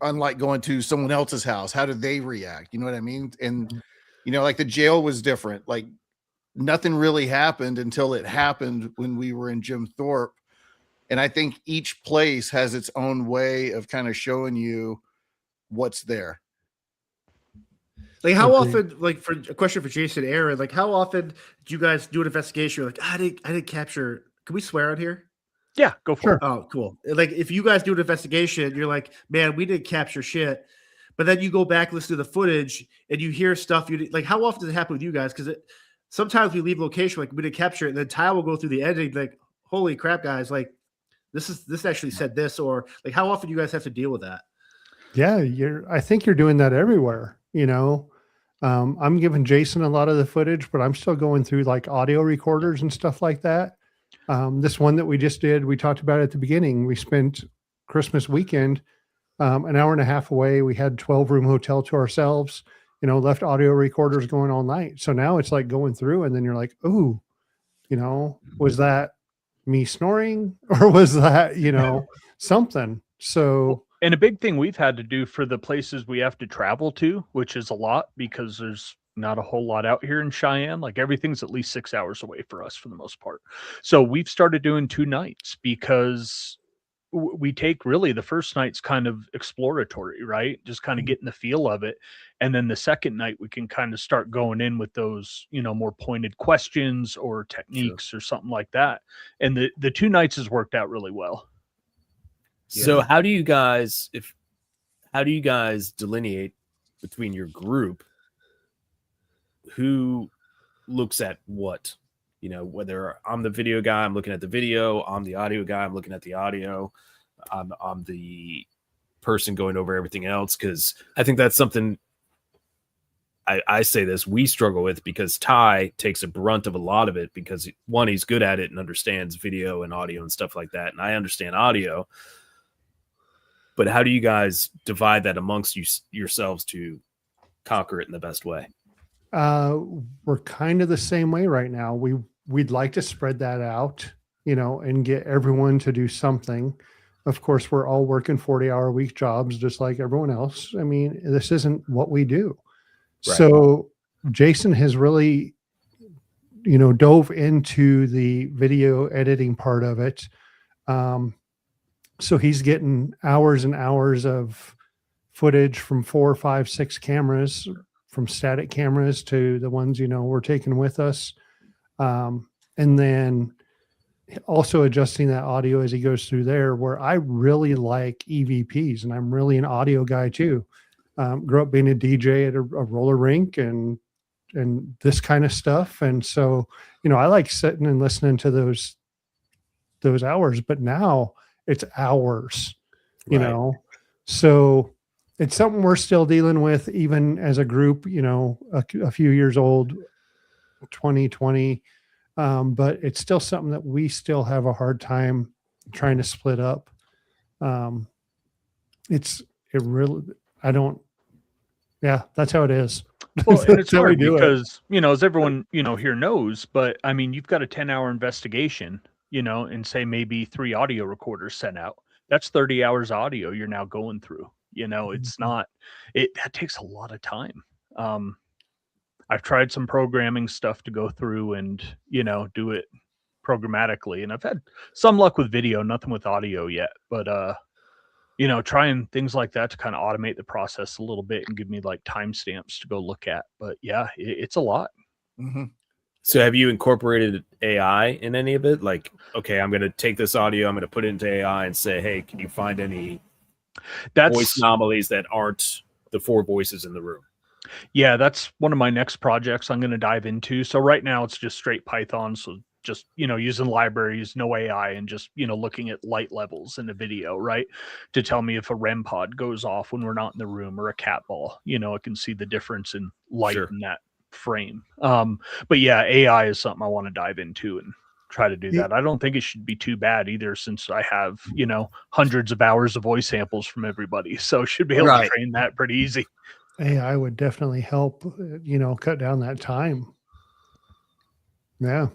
unlike going to someone else's house, how do they react? You know what I mean? And, like the jail was different. Like nothing really happened until it happened when we were in Jim Thorpe. And I think each place has its own way of kind of showing you what's there. Like how often, like for a question for Jason, Aaron, like how often do you guys do an investigation? You're like, I didn't capture. Can we swear on here? Yeah, go for it. Oh, cool. Like if you guys do an investigation, you're like, man, we didn't capture shit. But then you go back, listen to the footage, and you hear stuff. Like, how often does it happen with you guys? Because sometimes we leave location, like we didn't capture it, and then Ty will go through the editing, like, holy crap, guys, like this actually said this, or like how often do you guys have to deal with that? Yeah, I think you're doing that everywhere. I'm giving Jason a lot of the footage, but I'm still going through like audio recorders and stuff like that. This one that we just did, we talked about at the beginning. We spent Christmas weekend an hour and a half away. We had 12-room hotel to ourselves, left audio recorders going all night. So now it's like going through and then you're like, ooh, was that me snoring or was that, something? So. And a big thing we've had to do for the places we have to travel to, which is a lot because there's not a whole lot out here in Cheyenne. Like everything's at least 6 hours away for us for the most part. So we've started doing 2 nights because we take really the first night's kind of exploratory, right? Just kind of getting the feel of it. And then the second night we can kind of start going in with those, more pointed questions or techniques or something like that. And the 2 nights has worked out really well. So how do you guys delineate between your group who looks at what? Whether I'm the video guy, I'm looking at the video, I'm the audio guy, I'm looking at the audio, I'm the person going over everything else, because I think that's something I say this we struggle with, because Ty takes a brunt of a lot of it because one, he's good at it and understands video and audio and stuff like that, and I understand audio. But how do you guys divide that amongst yourselves to conquer it in the best way? We're kind of the same way right now. We'd like to spread that out, and get everyone to do something. Of course, we're all working 40-hour week jobs just like everyone else. I mean, this isn't what we do. Right. So Jason has really, dove into the video editing part of it. So he's getting hours and hours of footage from 4, 5, 6 cameras, from static cameras to the ones, we're taking with us. And then also adjusting that audio as he goes through there, where I really like EVPs, and I'm really an audio guy too. Grew up being a DJ at a roller rink and this kind of stuff. And so, I like sitting and listening to those hours, but now it's hours, right. So it's something we're still dealing with, even as a group, a few years old, 2020. But it's still something that we still have a hard time trying to split up. That's how it is. Well, and it's hard because, as everyone, here knows, but I mean, you've got a 10-hour investigation, and say maybe 3 audio recorders sent out. That's 30 hours audio you're now going through. It's not, that takes a lot of time. I've tried some programming stuff to go through and, do it programmatically. And I've had some luck with video, nothing with audio yet, but, trying things like that to kind of automate the process a little bit and give me like timestamps to go look at. But yeah, it's a lot. Mm-hmm. So have you incorporated AI in any of it? Like, okay, I'm going to take this audio, I'm going to put it into AI and say, hey, can you find any voice anomalies that aren't the 4 voices in the room? Yeah, that's one of my next projects I'm going to dive into. So right now it's just straight Python. So just, using libraries, no AI, and just, looking at light levels in the video, right? To tell me if a REM pod goes off when we're not in the room, or a cat ball, it can see the difference in light Sure. in that frame. But yeah, AI is something I want to dive into and try to do that. I don't think it should be too bad either, since I have, hundreds of hours of voice samples from everybody. So should be able to train that pretty easy. AI would definitely help, cut down that time. Yeah.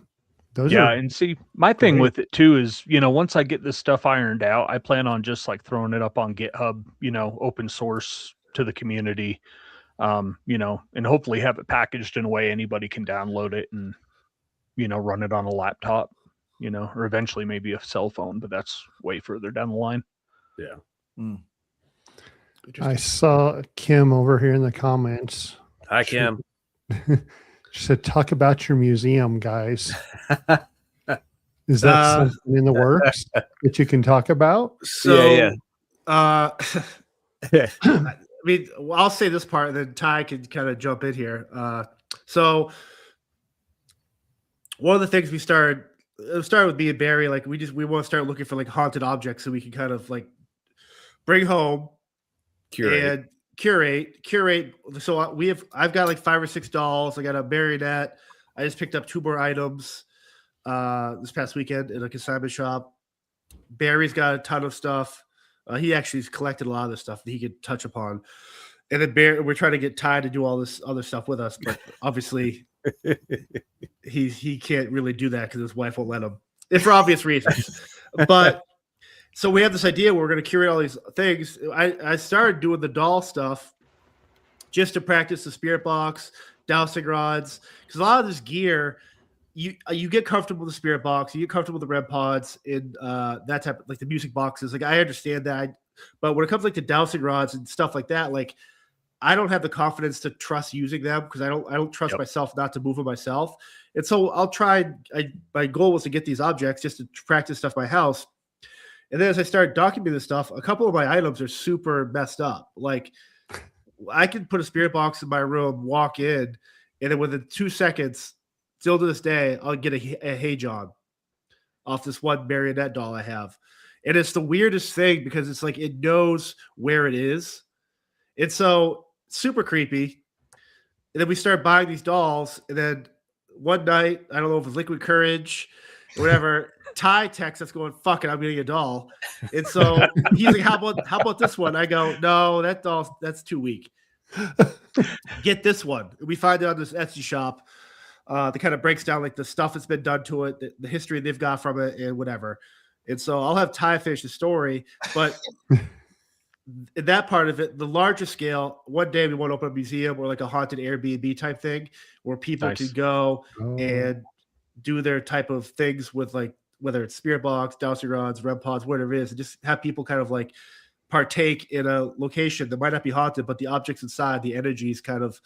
And see, my thing with it too is, once I get this stuff ironed out, I plan on just like throwing it up on GitHub, open source to the community, and hopefully have it packaged in a way anybody can download it and, run it on a laptop, or eventually maybe a cell phone, but that's way further down the line. Yeah. Mm. I saw Kim over here in the comments. Hi, Kim. She said, talk about your museum, guys. Is that something in the works that you can talk about? So, I mean, I'll say this part, and then Ty can kind of jump in here. So one of the things it started with me and Barry, like we want to start looking for like haunted objects so we can kind of like bring home, curate. So I've got like 5 or 6 dolls. I got a marionette. I just picked up 2 more items this past weekend in a consignment shop. Barry's got a ton of stuff. He actually has collected a lot of this stuff that he could touch upon. And then we're trying to get Ty to do all this other stuff with us, but obviously he can't really do that because his wife won't let him. It's for obvious reasons. But so we have this idea where we're going to curate all these things. I started doing the doll stuff just to practice the spirit box, dowsing rods, because a lot of this gear, you get comfortable with the spirit box, you get comfortable with the REM pods, and that type of, like the music boxes. Like I understand that, but when it comes like to dowsing rods and stuff like that, like I don't have the confidence to trust using them because I don't trust myself not to move them myself. And so I'll try. My goal was to get these objects just to practice stuff in my house. And then as I started documenting this stuff, a couple of my items are super messed up. Like I can put a spirit box in my room, walk in, and then within 2 seconds, still to this day, I'll get a Hey John off this one marionette doll I have. And it's the weirdest thing because it's like it knows where it is. And so super creepy. And then we start buying these dolls. And then one night, I don't know if it was Liquid Courage or whatever, Ty texts us going, fuck it, I'm getting a doll. And so he's like, how about this one? I go, no, that's too weak. Get this one. We find it on this Etsy shop that kind of breaks down like the stuff that's been done to it, the history they've got from it, and whatever. And so I'll have Ty finish the story, but in that part of it, the larger scale, one day we want to open a museum or like a haunted Airbnb type thing where people can go and do their type of things with like, whether it's spirit box, dowsing rods, REM pods, whatever it is, and just have people kind of like partake in a location that might not be haunted, but the objects inside, the energies kind of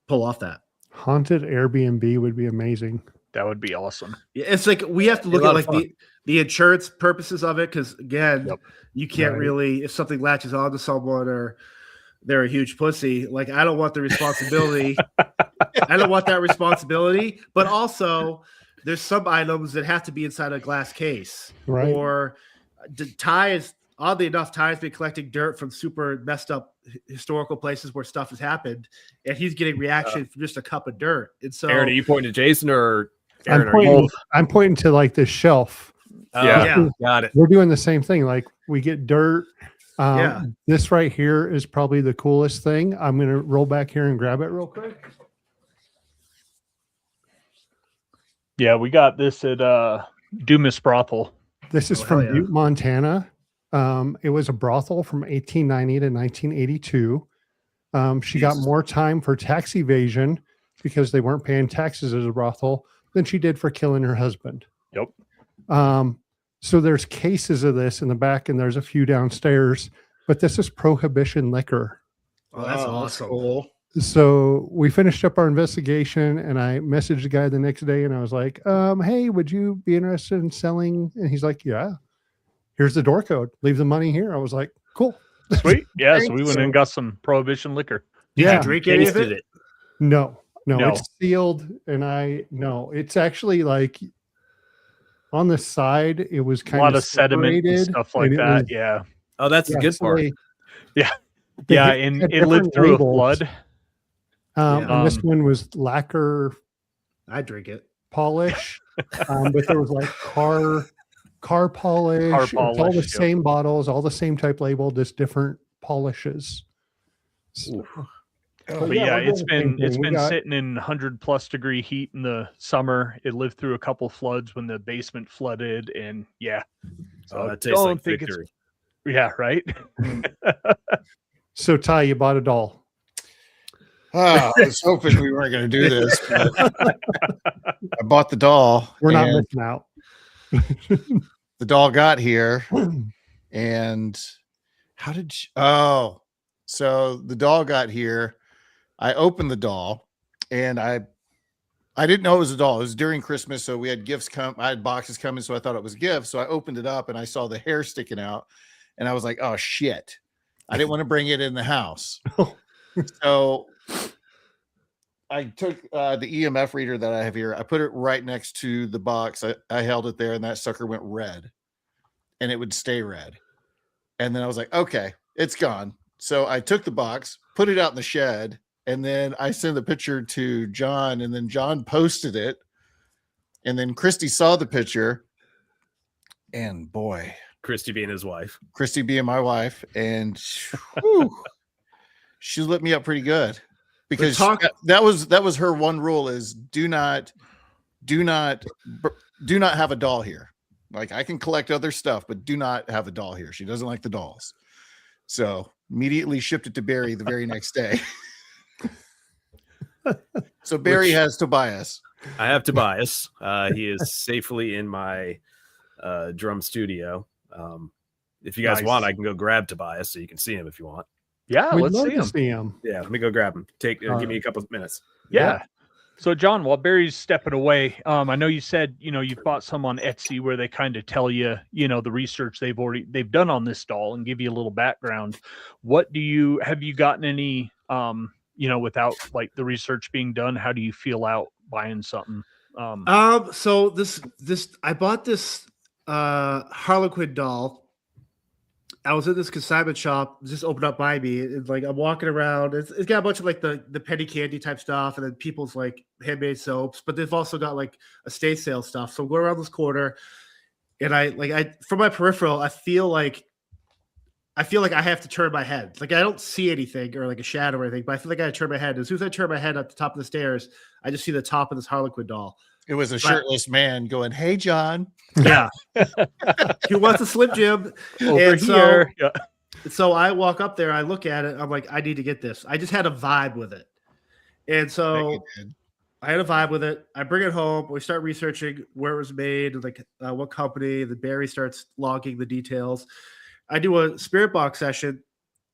pull off that. Haunted Airbnb would be amazing. That would be awesome. Yeah, it's like we have to look at like the insurance purposes of it, because again, you can't really, if something latches onto someone or they're a huge pussy, like I don't want the responsibility. I don't want that responsibility, but also there's some items that have to be inside a glass case. Right. Or oddly enough, Ty's been collecting dirt from super messed up historical places where stuff has happened, and he's getting reaction from just a cup of dirt. And so, Aaron, are you pointing to Jason or Aaron? I'm pointing to like this shelf. Got it. We're doing the same thing. Like we get dirt. This right here is probably the coolest thing. I'm going to roll back here and grab it real quick. Yeah, we got this at Dumas Brothel. This is from Butte, Montana. It was a brothel from 1890 to 1982. She got more time for tax evasion because they weren't paying taxes as a brothel than she did for killing her husband. Yep. So there's cases of this in the back, and there's a few downstairs, but this is prohibition liquor. Oh, that's awesome. That's cool. So we finished up our investigation, and I messaged the guy the next day, and I was like, hey, would you be interested in selling? And he's like, yeah, here's the door code. Leave the money here. I was like, cool. Sweet. Yeah. So we went and got some prohibition liquor. Did Yeah. you drink any of Tasted it? No, No. it's sealed, and it's actually like on the side. It was A kind lot of sediment and separated, stuff like and it that. was- Yeah. Oh, that's the yeah, good so part. they Yeah. had And it lived different through a labels. flood. And this Um, one was lacquer I drink it. polish, but there was like car polish. It's all the polish, yep. same bottles, all the same type label, just different polishes. So, But yeah, yeah, we're doing it's the same been thing. We got- sitting in 100+ degree heat in the summer. It lived through a couple floods when the basement flooded, and yeah. So Oh, that tastes like victory. Yeah, right. So Ty, you bought a doll. I was hoping we weren't going to do this, but I bought the doll. We're not and missing out. the doll got here, and how did so the doll got here. I opened the doll, and I didn't know it was a doll. It was during Christmas, so we had gifts come. I had boxes coming, so I thought it was gifts. So I opened it up, and I saw the hair sticking out, and I was like, "Oh shit!" I didn't want to bring it in the house, so I took the EMF reader that I have here. I put it right next to the box. I held it there, and that sucker went red, and it would stay red. And then I was like, "Okay, it's gone." So I took the box, put it out in the shed. And then I sent the picture to John, and then John posted it. And then Christy saw the picture. And boy, Christy being his wife. Christy being my wife. And whew, she lit me up pretty good. Because that was her one rule is do not have a doll here. Like I can collect other stuff, but do not have a doll here. She doesn't like the dolls. So immediately shipped it to Barry the very next day. So Barry has Tobias. I have Tobias. He is safely in my drum studio. If you guys want, I can go grab Tobias so you can see him if you want. Yeah, We'd let's love see to him. see him. Yeah, let me go grab him. Give me a couple of minutes. Yeah. So John, while Barry's stepping away, I know you said, you've bought some on Etsy where they kind of tell you, the research they've done on this doll and give you a little background. Have you gotten any, without like the research being done, how do you feel out buying something? So this I bought this Harlequin doll. I was in this consignment shop, just opened up by me, and like I'm walking around. It's got a bunch of like the penny candy type stuff, and then people's like handmade soaps. But they've also got like estate sale stuff. So I'm going around this corner, and I from my peripheral, I feel like I have to turn my head. Like I don't see anything or like a shadow or anything, but I feel like I gotta turn my head. As soon as I turn my head at the top of the stairs, I just see the top of this Harlequin doll. It was a shirtless man going, "Hey, John." Yeah. He wants a Slim Jim. Over here. So I walk up there, I look at it, I'm like, I need to get this. I just had a vibe with it. And so I had a vibe with it. I bring it home. We start researching where it was made, like what company. The Barry starts logging the details. I do a spirit box session.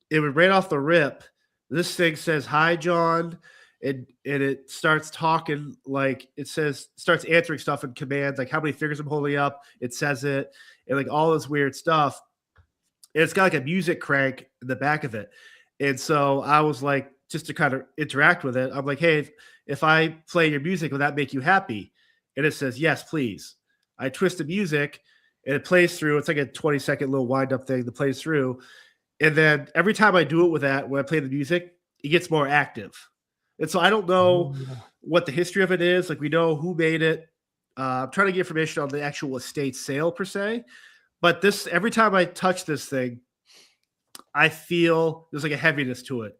It would right off the rip. This thing says, "Hi, John." And it starts talking like starts answering stuff in commands, like how many fingers I'm holding up. It says it and like all this weird stuff. And it's got like a music crank in the back of it. And so I was like, just to kind of interact with it, I'm like, "Hey, if I play your music, will that make you happy?" And it says, "Yes, please." I twist the music and it plays through. It's like a 20-second little wind up thing that plays through. And then every time I do it with that, when I play the music, it gets more active. And so I don't know what the history of it is. Like we know who made it. I'm trying to get information on the actual estate sale per se. But every time I touch this thing, I feel there's like a heaviness to it,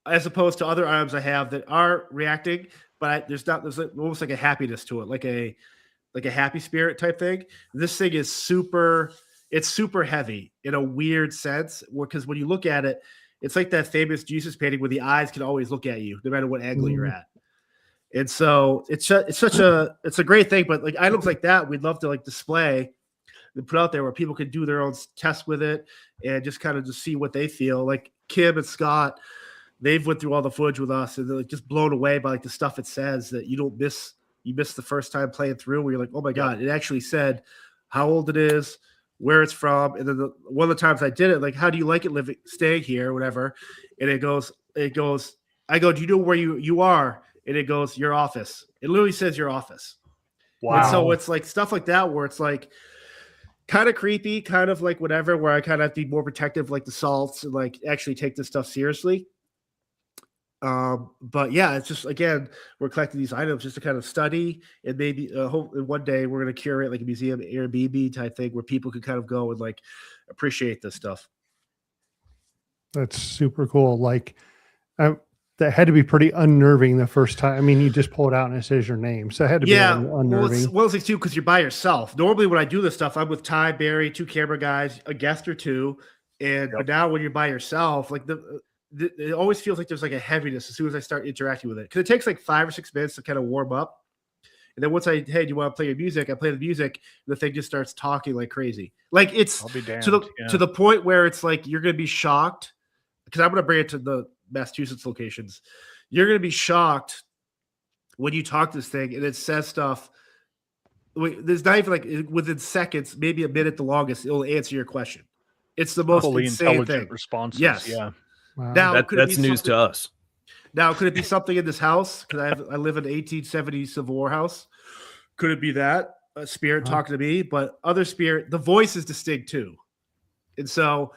as opposed to other items I have that are reacting, but there's almost like a happiness to it, like a happy spirit type thing. This thing is super heavy in a weird sense, because when you look at it, it's like that famous Jesus painting where the eyes can always look at you no matter what angle you're at. And so it's a great thing, but like items like that, we'd love to like display and put out there where people can do their own tests with it and just kind of just see what they feel. Like Kim and Scott, they've went through all the footage with us and they're like just blown away by like the stuff it says that you don't miss. You miss the first time playing through where you're like, "Oh my God," it actually said how old it is, where it's from. And then one of the times I did it, like, "How do you like it staying here?" or whatever. And it goes, it goes, I go, do you know where you are? And it goes, your office. It literally says your office. Wow. And so it's like stuff like that where it's like kind of creepy, kind of like whatever, where I kind of have to be more protective, like the salts, and like actually take this stuff seriously. But yeah, it's just, again, we're collecting these items just to kind of study, and maybe hope one day we're going to curate like a museum Airbnb type thing where people can kind of go and like appreciate this stuff. That's super cool. Like, that had to be pretty unnerving the first time. I mean, you just pull it out and it says your name, so it had to be unnerving. Well, it's one of those things too, because you're by yourself. Normally, when I do this stuff, I'm with Ty, Barry, 2 camera guys, a guest or two, and but now when you're by yourself, like it always feels like there's like a heaviness as soon as I start interacting with it, because it takes like 5 or 6 minutes to kind of warm up. And then once hey, do you want to play your music? I play the music, and the thing just starts talking like crazy. Like it's to the point where it's like you're going to be shocked, because I'm going to bring it to the Massachusetts locations. You're going to be shocked when you talk this thing and it says stuff. There's not even like within seconds, maybe a minute the longest, it'll answer your question. It's the most fully insane intelligent thing. responses. Yes. Yeah. Wow. Now That's news to us. Now, could it be something in this house? Because I live in an 1870s Civil War house. Could it be that a spirit talking to me? But other spirit, the voice is distinct too. And so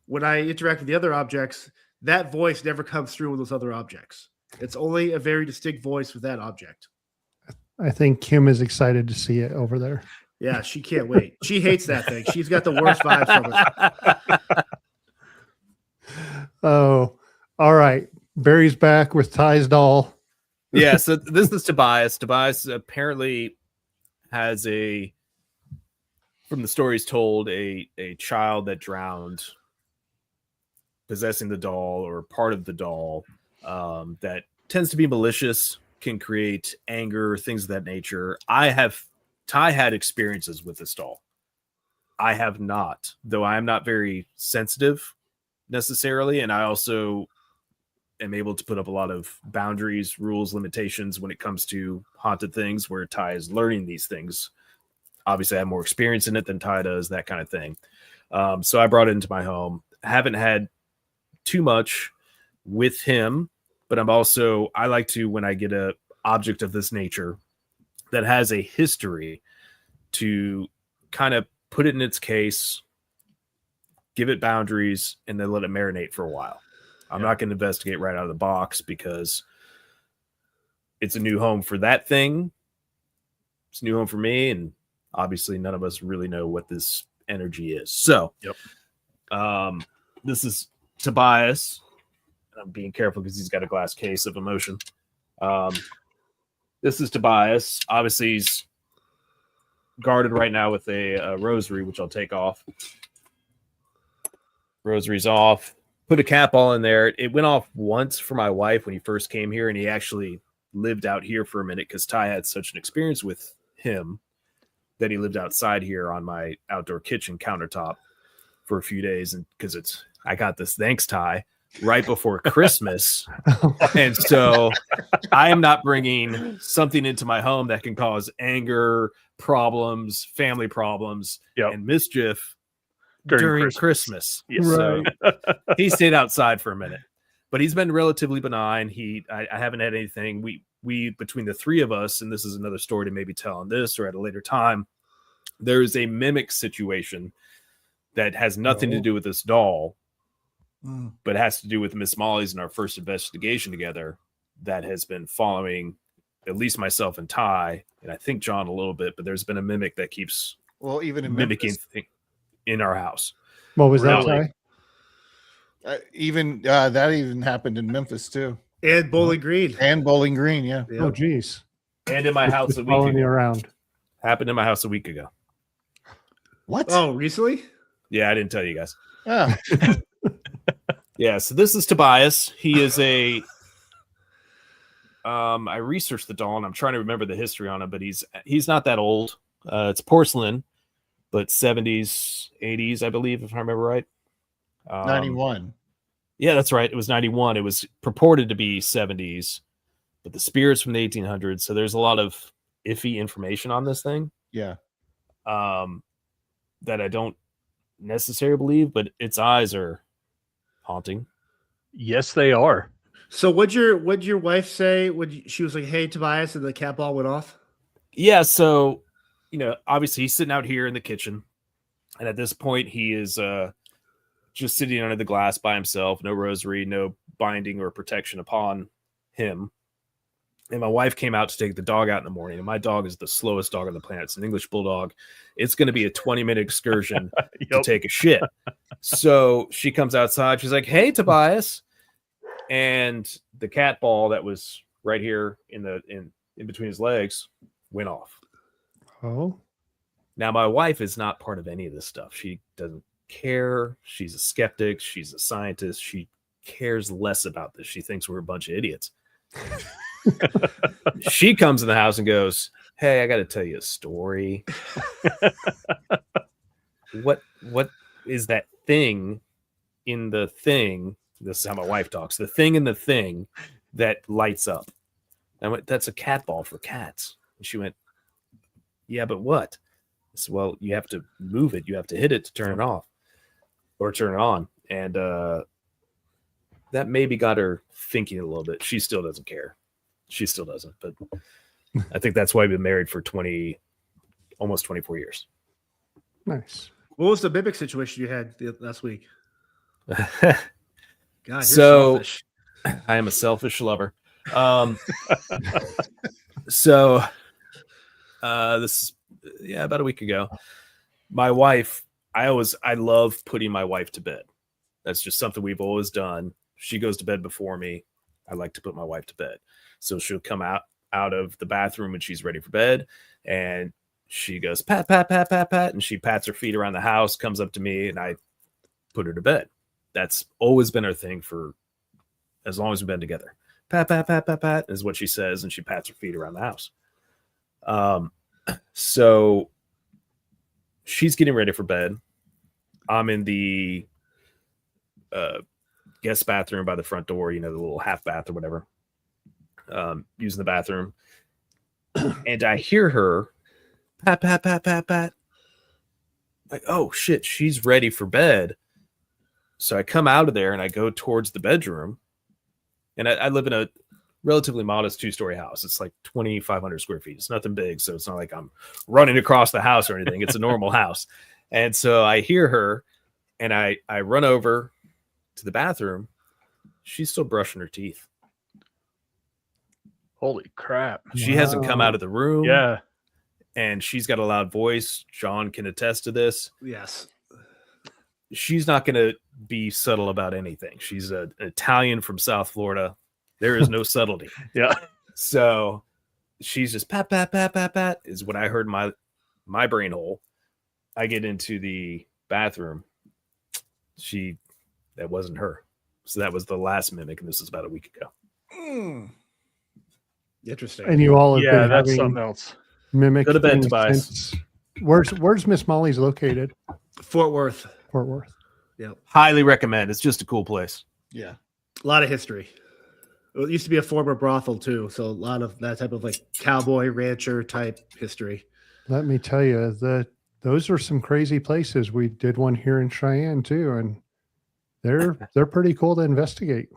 when I interact with the other objects, that voice never comes through with those other objects. It's only a very distinct voice with that object. I think Kim is excited to see it over there. Yeah, she can't wait. She hates that thing. She's got the worst vibes from it. Oh, all right. Barry's back with Ty's doll. Yeah, so this is Tobias. Tobias apparently has from the stories told, a child that drowned possessing the doll or part of the doll, that tends to be malicious, can create anger, things of that nature. Ty had experiences with this doll. I have not, though I am not very sensitive necessarily, and I also am able to put up a lot of boundaries, rules, limitations when it comes to haunted things, where Ty is learning these things. Obviously, I have more experience in it than Ty does, that kind of thing. So I brought it into my home. I haven't had too much with him, but I like to, when I get a object of this nature that has a history, to kind of put it in its case, give it boundaries, and then let it marinate for a while. I'm not going to investigate right out of the box, because it's a new home for that thing. It's a new home for me, and obviously none of us really know what this energy is. So this is Tobias. I'm being careful because he's got a glass case of emotion. This is Tobias. Obviously, he's guarded right now with a rosary, which I'll take off. Rosary's off. Put a cap all in there. It went off once for my wife when he first came here, and he actually lived out here for a minute because Ty had such an experience with him that he lived outside here on my outdoor kitchen countertop for a few days. And because I got this, thanks, Ty, right before Christmas. And so I am not bringing something into my home that can cause anger, problems, family problems, and mischief during Christmas. Yes. Right. So he stayed outside for a minute, but he's been relatively benign. I haven't had anything. We between the three of us, and this is another story to maybe tell on this or at a later time, there is a mimic situation that has nothing to do with this doll, but has to do with Miss Molly's and our first investigation together, that has been following at least myself and Ty, and I think John a little bit, but there's been a mimic that keeps even in mimicking in our house. What was that, Ty? That even happened in Memphis too, and Bowling Green, yeah. Oh, geez. And in my house a week following ago. you around. Happened in my house a week ago. What? Oh, recently? Yeah, I didn't tell you guys. Oh. Yeah, so this is Tobias. He is I researched the doll, and I'm trying to remember the history on him, but he's not that old. It's porcelain, but 70s, 80s, I believe, if I remember right. 91. Yeah, that's right. It was 91. It was purported to be 70s, but the spirit's from the 1800s. So there's a lot of iffy information on this thing. Yeah. That I don't necessarily believe, but its eyes are haunting. Yes, they are. So what'd your wife say when she was like, "Hey, Tobias," and the cat ball went off? Yeah. So, obviously he's sitting out here in the kitchen, and at this point he is just sitting under the glass by himself, no rosary, no binding or protection upon him. And my wife came out to take the dog out in the morning, and my dog is the slowest dog on the planet. It's an English bulldog. It's going to be a 20-minute excursion to take a shit. So she comes outside. She's like, "Hey, Tobias." And the cat ball that was right here in between his legs went off. Oh. Now, my wife is not part of any of this stuff. She doesn't care. She's a skeptic. She's a scientist. She cares less about this. She thinks we're a bunch of idiots. She comes in the house and goes, "Hey, I got to tell you a story." What is that thing in the thing? This is how my wife talks. The thing in the thing that lights up. I went, "That's a cat ball for cats." And she went, "Yeah, but what?" I said, "Well, you have to move it. You have to hit it to turn it off or turn it on." And that maybe got her thinking a little bit. She still doesn't care. She still doesn't. But I think that's why we've been married for almost 24 years. Nice. What was the mimic situation you had last week? God, you're So selfish. I am a selfish lover. So this is about a week ago. My wife, I love putting my wife to bed. That's just something we've always done. She goes to bed before me. I like to put my wife to bed. So she'll come out of the bathroom when she's ready for bed, and she goes pat, pat, pat, pat, pat, and she pats her feet around the house, comes up to me, and I put her to bed. That's always been her thing for as long as we've been together. Pat, pat, pat, pat, pat is what she says, and she pats her feet around the house. So she's getting ready for bed. I'm in the guest bathroom by the front door, the little half bath or whatever, using the bathroom. And I hear her pat, pat, pat, pat, pat. Like, oh shit, she's ready for bed. So I come out of there and I go towards the bedroom. And I live in a relatively modest 2-story house. It's like 2,500 square feet. It's nothing big. So it's not like I'm running across the house or anything. It's a normal house. And so I hear her and I run over to the bathroom. She's still brushing her teeth. Holy crap. She hasn't come out of the room. Yeah. And she's got a loud voice. John can attest to this. Yes. She's not going to be subtle about anything. She's an Italian from South Florida. There is no subtlety. Yeah. So she's just pat, pat, pat, pat, pat is what I heard in my brain hole. I get into the bathroom. That wasn't her. So that was the last mimic, and this is about a week ago. Interesting. And you all have been That's having something else. mimic. Go to bed, things Tobias. since- Where's Miss Molly's located? Fort Worth. Fort Worth. Yep. Highly recommend. It's just a cool place. Yeah. A lot of history. It used to be a former brothel too, so a lot of that type of like cowboy rancher type history. Let me tell you that those are some crazy places. We did one here in Cheyenne too, and they're pretty cool to investigate.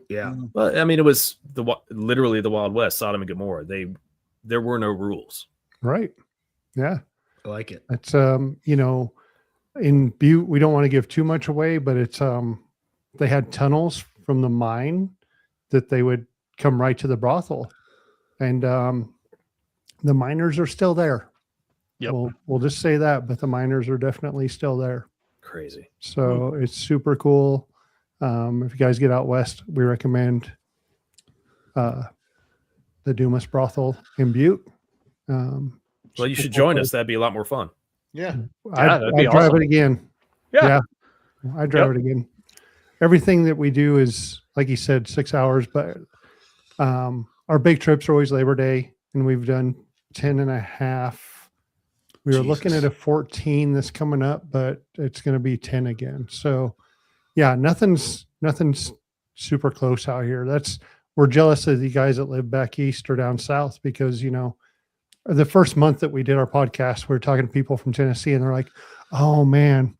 Yeah. Well, I mean, it was literally the Wild West, Sodom and Gomorrah. There were no rules. Right. Yeah. I like it. It's in Butte, we don't want to give too much away, but it's they had tunnels from the mine that they would come right to the brothel. And the miners are still there. Yep. We'll just say that, but the miners are definitely still there. Crazy. So it's super cool. If you guys get out west, we recommend the Dumas brothel in Butte. Well, you should join us. That'd be a lot more fun. Yeah. I'd that'd be drive awesome. it again. Yeah. I'd drive it again. Everything that we do is, like you said, 6 hours, but our big trips are always Labor Day, and we've done 10 and a half. We were looking at a 14 that's coming up, but it's going to be 10 again. So yeah, nothing's super close out here. We're jealous of the guys that live back east or down south because, the first month that we did our podcast, we were talking to people from Tennessee and they're like, "Oh man,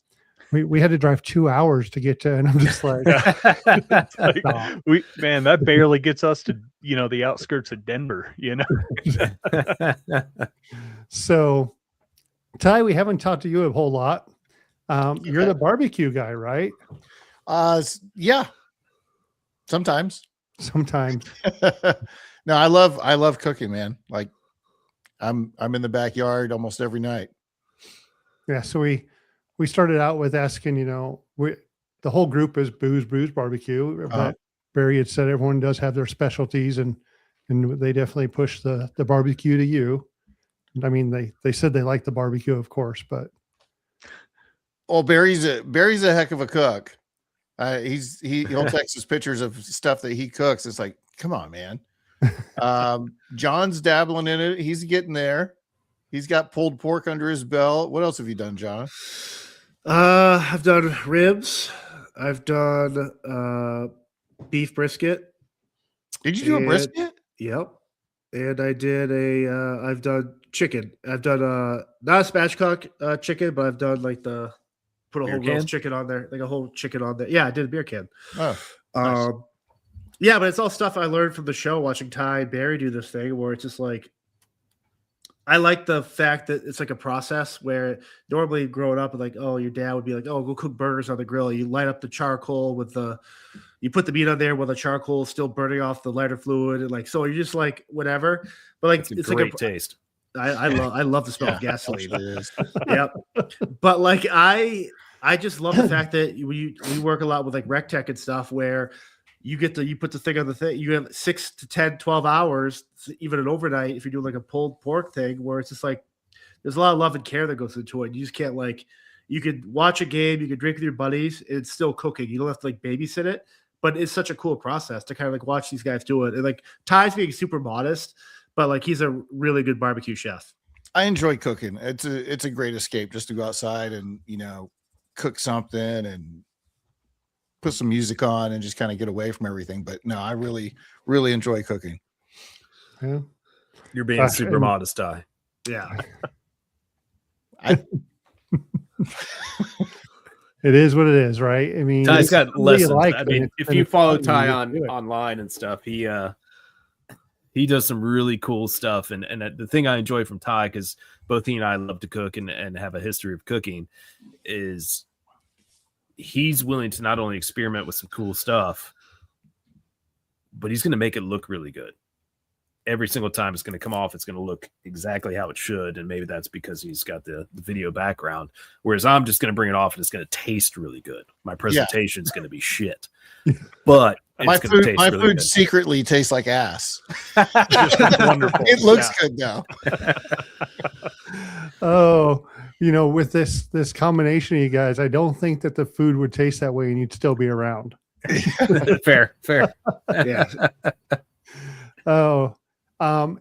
We had to drive 2 hours to get to, and I'm just like, Like, that barely gets us to, the outskirts of Denver, So, Ty, we haven't talked to you a whole lot. You're the barbecue guy, right? Yeah. Sometimes. No, I love cooking, man. Like I'm in the backyard almost every night. Yeah. So we started out with asking, the whole group is Brews Barbecue, but Barry had said everyone does have their specialties, and they definitely push the barbecue to you. I mean, they said they like the barbecue, of course, but. Well, Barry's a heck of a cook. He'll text us pictures of stuff that he cooks. It's like, come on, man. John's dabbling in it. He's getting there. He's got pulled pork under his belt. What else have you done, John? I've done ribs. I've done beef brisket. Did you do a brisket? Yep. And I did I've done chicken. I've done not a spatchcock chicken, but I've done like put a whole roast chicken on there, like a whole chicken on there. Yeah, I did a beer can. Oh, nice. Yeah, but it's all stuff I learned from the show, watching Ty and Barry do this thing, where it's just like, I like the fact that it's like a process where normally growing up, like, oh, your dad would be like, oh, go cook burgers on the grill. You light up the charcoal you put the meat on there while the charcoal is still burning off the lighter fluid, and like, so you're just like whatever. But like, it's great like taste. I love the smell of gasoline. Is. Yep. But like, I just love the fact that we work a lot with like rec tech and stuff where you put the thing on the thing, you have 6 to 10, 12 hours, even an overnight, if you're doing like a pulled pork thing, where it's just like, there's a lot of love and care that goes into it. You just can't you could watch a game, you could drink with your buddies, and it's still cooking. You don't have to like babysit it, but it's such a cool process to kind of like watch these guys do it. And like Ty's being super modest, but like he's a really good barbecue chef. I enjoy cooking. It's a great escape just to go outside and, cook something and put some music on and just kind of get away from everything. But no, I really, really enjoy cooking. Yeah. You're being super modest, Ty. Yeah. It is what it is, right? I mean, Ty's got lessons. I mean, if you follow Ty online and stuff, he does some really cool stuff. And the thing I enjoy from Ty, because both he and I love to cook and have a history of cooking, is he's willing to not only experiment with some cool stuff, but he's going to make it look really good. Every single time it's going to come off, it's going to look exactly how it should. And maybe that's because he's got the video background. Whereas I'm just going to bring it off and it's going to taste really good. My presentation is going to be shit. But my food secretly tastes like ass. Wonderful. It looks good now. Oh, with this combination of you guys, I don't think that the food would taste that way and you'd still be around. Fair. Yeah. Oh,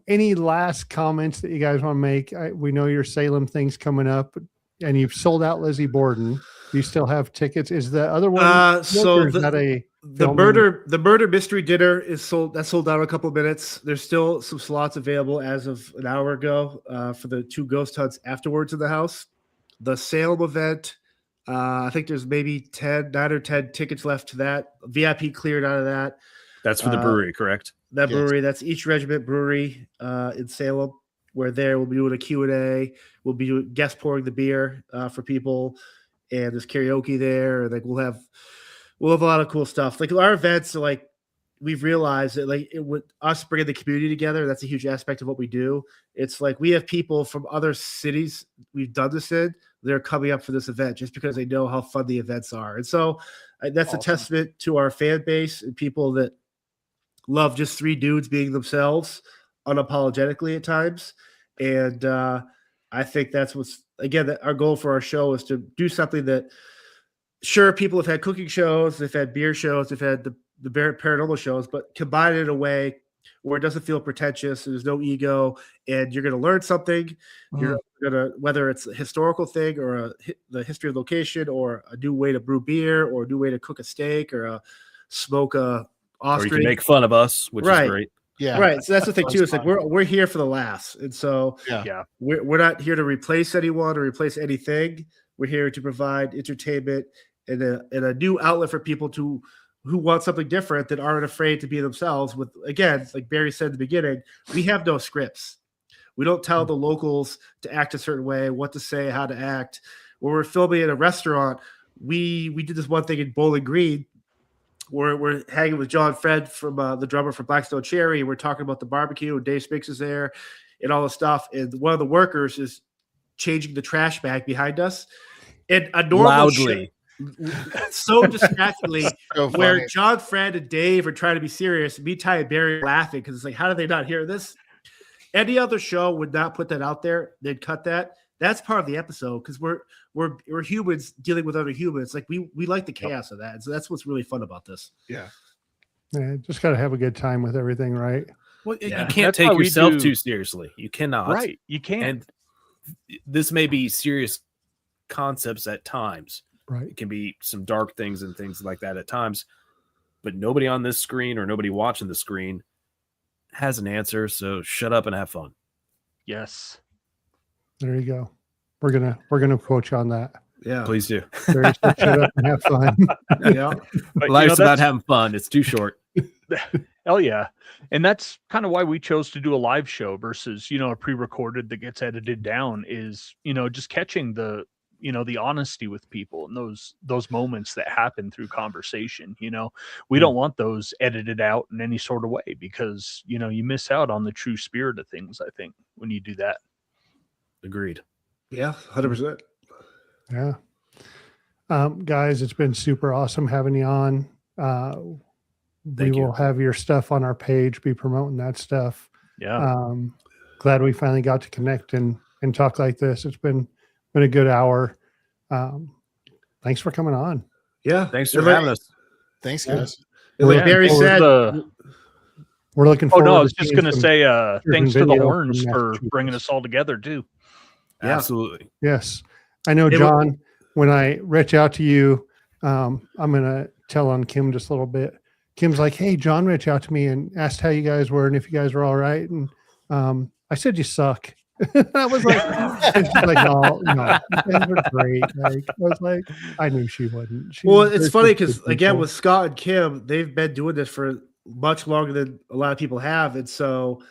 any last comments that you guys want to make? We know your Salem thing's coming up, and you've sold out Lizzie Borden. Do you still have tickets? Is the other one? So the murder mystery dinner is sold. That sold out in a couple of minutes. There's still some slots available as of an hour ago for the 2 ghost hunts afterwards in the house. The Salem event, I think there's maybe 9 or 10 tickets left to that. VIP cleared out of that. That's for the brewery, correct? That brewery, that's Each Regiment Brewery in Salem, where we'll be doing a Q&A. We'll be doing guest pouring the beer for people, and there's karaoke there. Like we'll have a lot of cool stuff. Like our events are like, we've realized that like with us bringing the community together, that's a huge aspect of what we do. It's like we have people from other cities we've done this in, they're coming up for this event just because they know how fun the events are. And so that's awesome. A testament to our fan base and people that love just 3 dudes being themselves unapologetically at times. And I think that's our goal for our show is to do something that, sure, people have had cooking shows, they've had beer shows, they've had the paranormal shows, but combine it in a way where it doesn't feel pretentious, there's no ego, and you're going to learn something. Mm-hmm. You're going to, whether it's a historical thing or the history of location or a new way to brew beer or a new way to cook a steak or smoke a ostrich. Or you can make fun of us, which is great. Yeah, right. So that's the thing too. It's like we're here for the laughs, and so yeah, we're not here to replace anyone or replace anything. We're here to provide entertainment and a new outlet for people who want something different, that aren't afraid to be themselves. With, again, like Barry said at the beginning, we have no scripts. We don't tell the locals to act a certain way, what to say, how to act. When we're filming at a restaurant, we did this one thing in Bowling Green. We're hanging with John Fred from the drummer from Blackstone Cherry. We're talking about the barbecue, and Dave Spinks is there and all the stuff. And one of the workers is changing the trash bag behind us. And a normal loudly. So distractingly, So where funny. John, Fred, and Dave are trying to be serious, me, Ty, and Barry are laughing because it's like, how do they not hear this? Any other show would not put that out there. They'd cut that. That's part of the episode, because we're humans dealing with other humans. Like we like the chaos of that. And so that's what's really fun about this. Yeah. Yeah, just got to have a good time with everything, right? Well, Yeah, you can't that's how take we yourself do- too seriously. You cannot. Right. You can't. And this may be serious concepts at times. Right. It can be some dark things and things like that at times. But nobody on this screen or nobody watching the screen has an answer. So shut up and have fun. Yes. There you go. We're gonna quote you on that. Yeah. Please do. Very shut up and have fun. Yeah. But, Life's about that's- having fun. It's too short. Hell yeah. And that's kind of why we chose to do a live show versus, a pre-recorded that gets edited down, is, just catching the honesty with people and those moments that happen through conversation. We don't want those edited out in any sort of way, because, you miss out on the true spirit of things, I think, when you do that. Agreed. Yeah. 100%. Yeah. Guys, it's been super awesome having you on. We Thank you. will have your stuff on our page, be promoting that stuff. Yeah. Glad we finally got to connect and talk like this. It's been a good hour. Thanks for coming on. Yeah. Thanks for And like- having us. Thanks, Yeah. guys. and like Yeah, Barry forward said, We're looking Oh forward no, I to was just seeing going to some- say, thanks to the video Horns from for Massachusetts. bringing us all together too. Yeah. Absolutely. Yes. I know, It wa- John, when I reach out to you, I'm going to tell on Kim just a little bit. Kim's like, hey, John reached out to me and asked how you guys were and if you guys were all right. And I said, you suck. I was like, and she's like, no, you guys were great. Like, I was like, I knew she wouldn't. well, They're it's funny such because, good again, people. with Scott and Kim, they've been doing this for much longer than a lot of people have. And so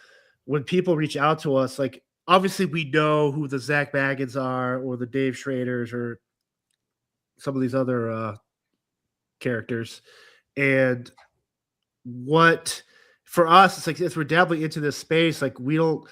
when people reach out to us, like, obviously we know who the Zach Baggins are, or the Dave Schraders, or some of these other characters. And what, for us, it's like, if we're dabbling into this space, like we don't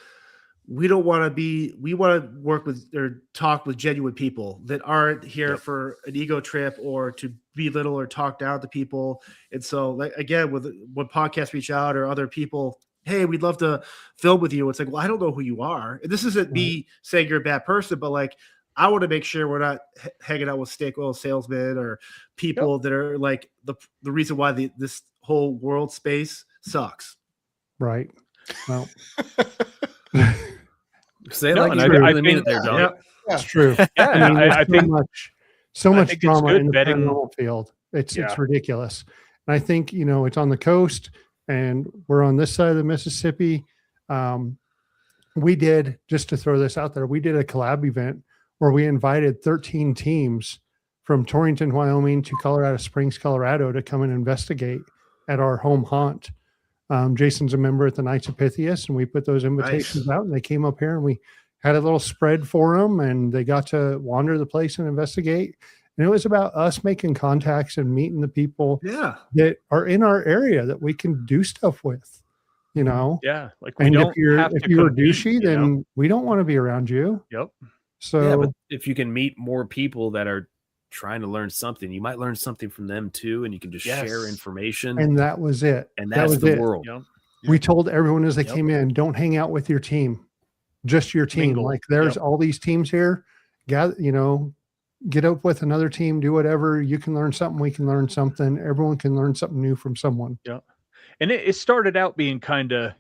want to be, we want to work with or talk with genuine people that aren't here Yep. for an ego trip or to belittle or talk down to people. And so, like, again, when podcasts reach out or other people, hey, we'd love to film with you. It's like, well, I don't know who you are. And this isn't me saying you're a bad person, but like, I want to make sure we're not hanging out with snake oil salesmen or people that are like the reason why this whole world space sucks. Right. Well, Say it No, like and you I really mean think- it there, John. Yep. it's true. Yeah, there's I think so I much think it's drama good in the vetting- paranormal field. It's Yeah. ridiculous. And I think, it's on the coast and we're on this side of the Mississippi. We did, just to throw this out there, we did a collab event where we invited 13 teams from Torrington, Wyoming to Colorado Springs, Colorado to come and investigate at our home haunt. Jason's a member at the Knights of Pythias, and we put those invitations out and they came up here and we had a little spread for them and they got to wander the place and investigate. And it was about us making contacts and meeting the people Yeah. that are in our area that we can do stuff with, yeah, like we And don't if you're have if to you were compete, douchey, then we don't want to be around you. Yep. So Yeah, but if you can meet more people that are trying to learn something, you might learn something from them too, and you can just share Yes. information. and that was it. And That that's was the it. world. Yep. We told everyone as they Yep. came in, don't hang out with your team, just your team. Mingle. Like there's Yep. all these teams here. Gather, get up with another team, do whatever. You can learn something. We can learn something. Everyone can learn something new from someone. And it started out being kind of,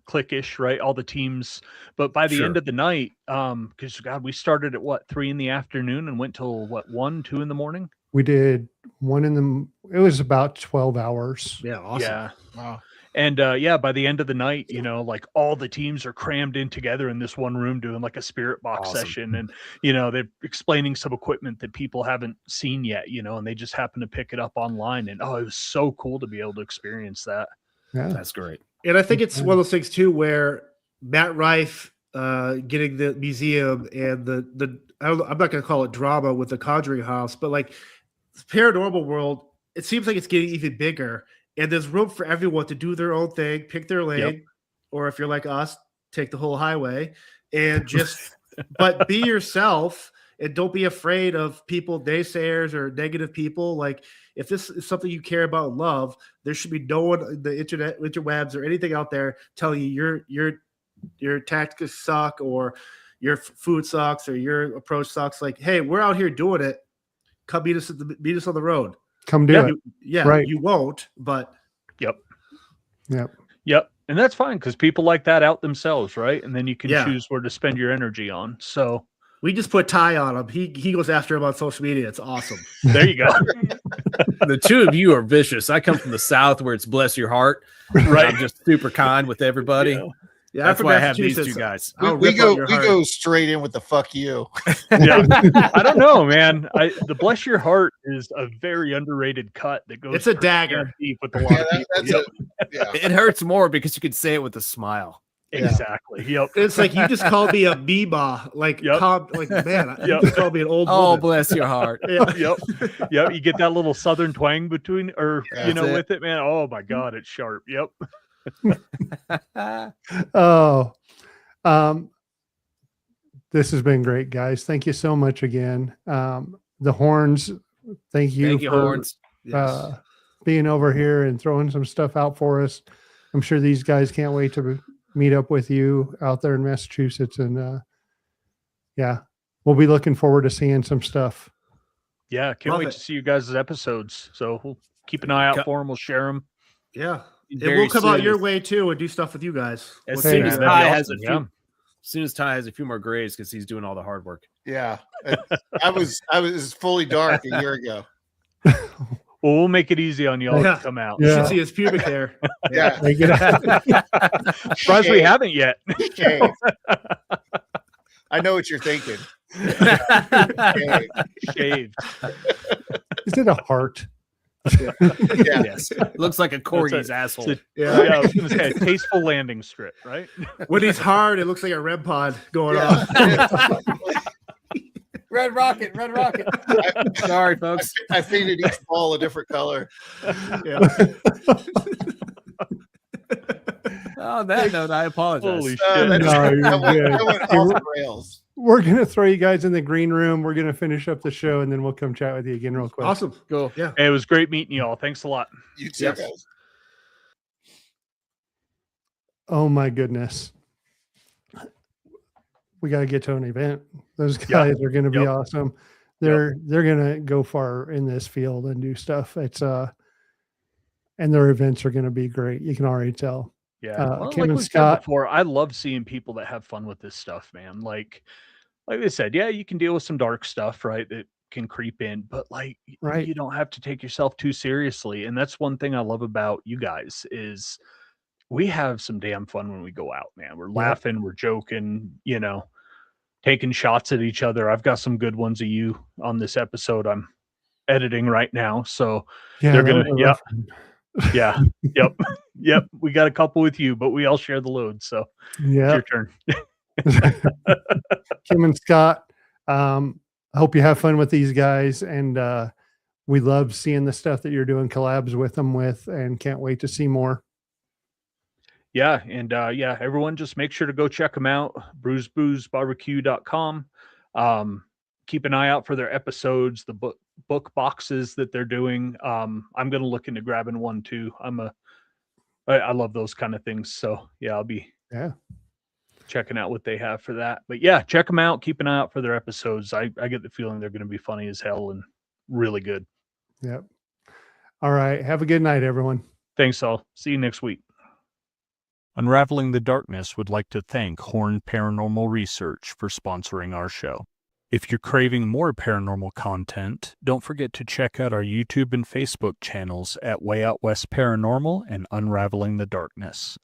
cliquish, right? All the teams, but by the end Sure. of the night, because God, we started at 3 p.m. and went till 1, 2 a.m. We did it was about 12 hours. Yeah. Awesome. Yeah. Wow. And yeah, by the end of the night, you know, like all the teams are crammed in together in this one room doing like a spirit box session. And, you know, they're explaining some equipment that people haven't seen yet, you know, and they just happen to pick it up online. And oh, it was so cool to be able to experience that. Yeah, That's great. And I think it's one of those things too where Matt Rife getting the museum and I'm not going to call it drama with the Conjuring House, but like the paranormal world, it seems like it's getting even bigger. And there's room for everyone to do their own thing, pick their lane, or if you're like us, take the whole highway and just, but be yourself and don't be afraid of people, naysayers or negative people. Like if this is something you care about and love, there should be no one in the internet, interwebs or anything out there telling you your tactics suck or your food sucks or your approach sucks. Like, hey, we're out here doing it. Come meet us on the road. Come do it. Right. You won't, but Yep. Yep. And that's fine because people like that out themselves, right? And then you can Yeah. choose where to spend your energy on. So we just put Ty on him. He goes after him on social media. It's awesome. there you go. The two of you are vicious. I come from the South where it's bless your heart. Right. I'm just super kind with everybody. Yeah. Yeah, That's why I have these two guys. We go straight in with the fuck you. Yeah. I don't know, man. The bless your heart is a very underrated cut that goes. It's a dagger. Deep with a lot of people. It hurts more because you can say it with a smile. Exactly. Yep. It's like you just called me a Beba. Like, man, you just called me an old woman. Bless your heart. Yep. You get that little southern twang between, or with it, man. Oh my God, it's sharp. Yep. This has been great, guys. Thank you so much again. The horns, thank you for horns. being over here and throwing some stuff out for us. I'm sure these guys can't wait to meet up with you out there in Massachusetts, and we'll be looking forward to seeing some stuff. Yeah, can't wait to see you guys' episodes. So we'll keep an eye out for them. We'll share them. Yeah. And we'll come out your way too and do stuff with you guys. As soon as Ty has a few more grays because he's doing all the hard work. Yeah. I was fully dark a year ago. Well, we'll make it easy on y'all to come out. You should see his pubic hair. Yeah. Surprised we haven't yet. I know what you're thinking. Shaved. Is it a heart? Yes. It looks like a corgi's asshole. I was going to say a tasteful landing strip, right? When he's hard, it looks like a REM pod going on. Red rocket. Sorry, folks. I painted each ball a different color. Yeah. On that note, I apologize. Holy shit. That went off the rails. We're going to throw you guys in the green room. We're going to finish up the show, and then we'll come chat with you again real quick. Awesome. Cool. Yeah. Hey, it was great meeting you all. Thanks a lot. You too, guys. Oh, my goodness. We got to get to an event. Those guys are going to be awesome. They're going to go far in this field and do stuff. It's and their events are going to be great. You can already tell. Yeah, Kim like and we Scott. said before, I love seeing people that have fun with this stuff, man. Like I said, yeah, you can deal with some dark stuff, right? That can creep in, but you don't have to take yourself too seriously. And that's one thing I love about you guys is we have some damn fun when we go out, man. We're laughing, we're joking, taking shots at each other. I've got some good ones of you on this episode I'm editing right now, so they're gonna, Yep. We got a couple with you, but we all share the load. So it's your turn. Kim and Scott, I hope you have fun with these guys. And we love seeing the stuff that you're doing collabs with them and can't wait to see more. Yeah. And everyone just make sure to go check them out. brewsboozebarbecue.com. Keep an eye out for their episodes, the book boxes that they're doing. I'm going to look into grabbing one too. I love those kind of things. So I'll be checking out what they have for that. But check them out. Keep an eye out for their episodes. I get the feeling they're going to be funny as hell and really good. Yep. All right. Have a good night, everyone. Thanks all. See you next week. Unraveling the Darkness would like to thank Horn Paranormal Research for sponsoring our show. If you're craving more paranormal content, don't forget to check out our YouTube and Facebook channels at Way Out West Paranormal and Unraveling the Darkness.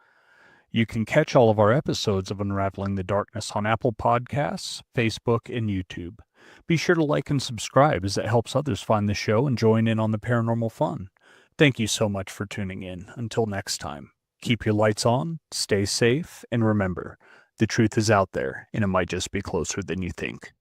You can catch all of our episodes of Unraveling the Darkness on Apple Podcasts, Facebook, and YouTube. Be sure to like and subscribe as it helps others find the show and join in on the paranormal fun. Thank you so much for tuning in. Until next time, keep your lights on, stay safe, and remember, the truth is out there, and it might just be closer than you think.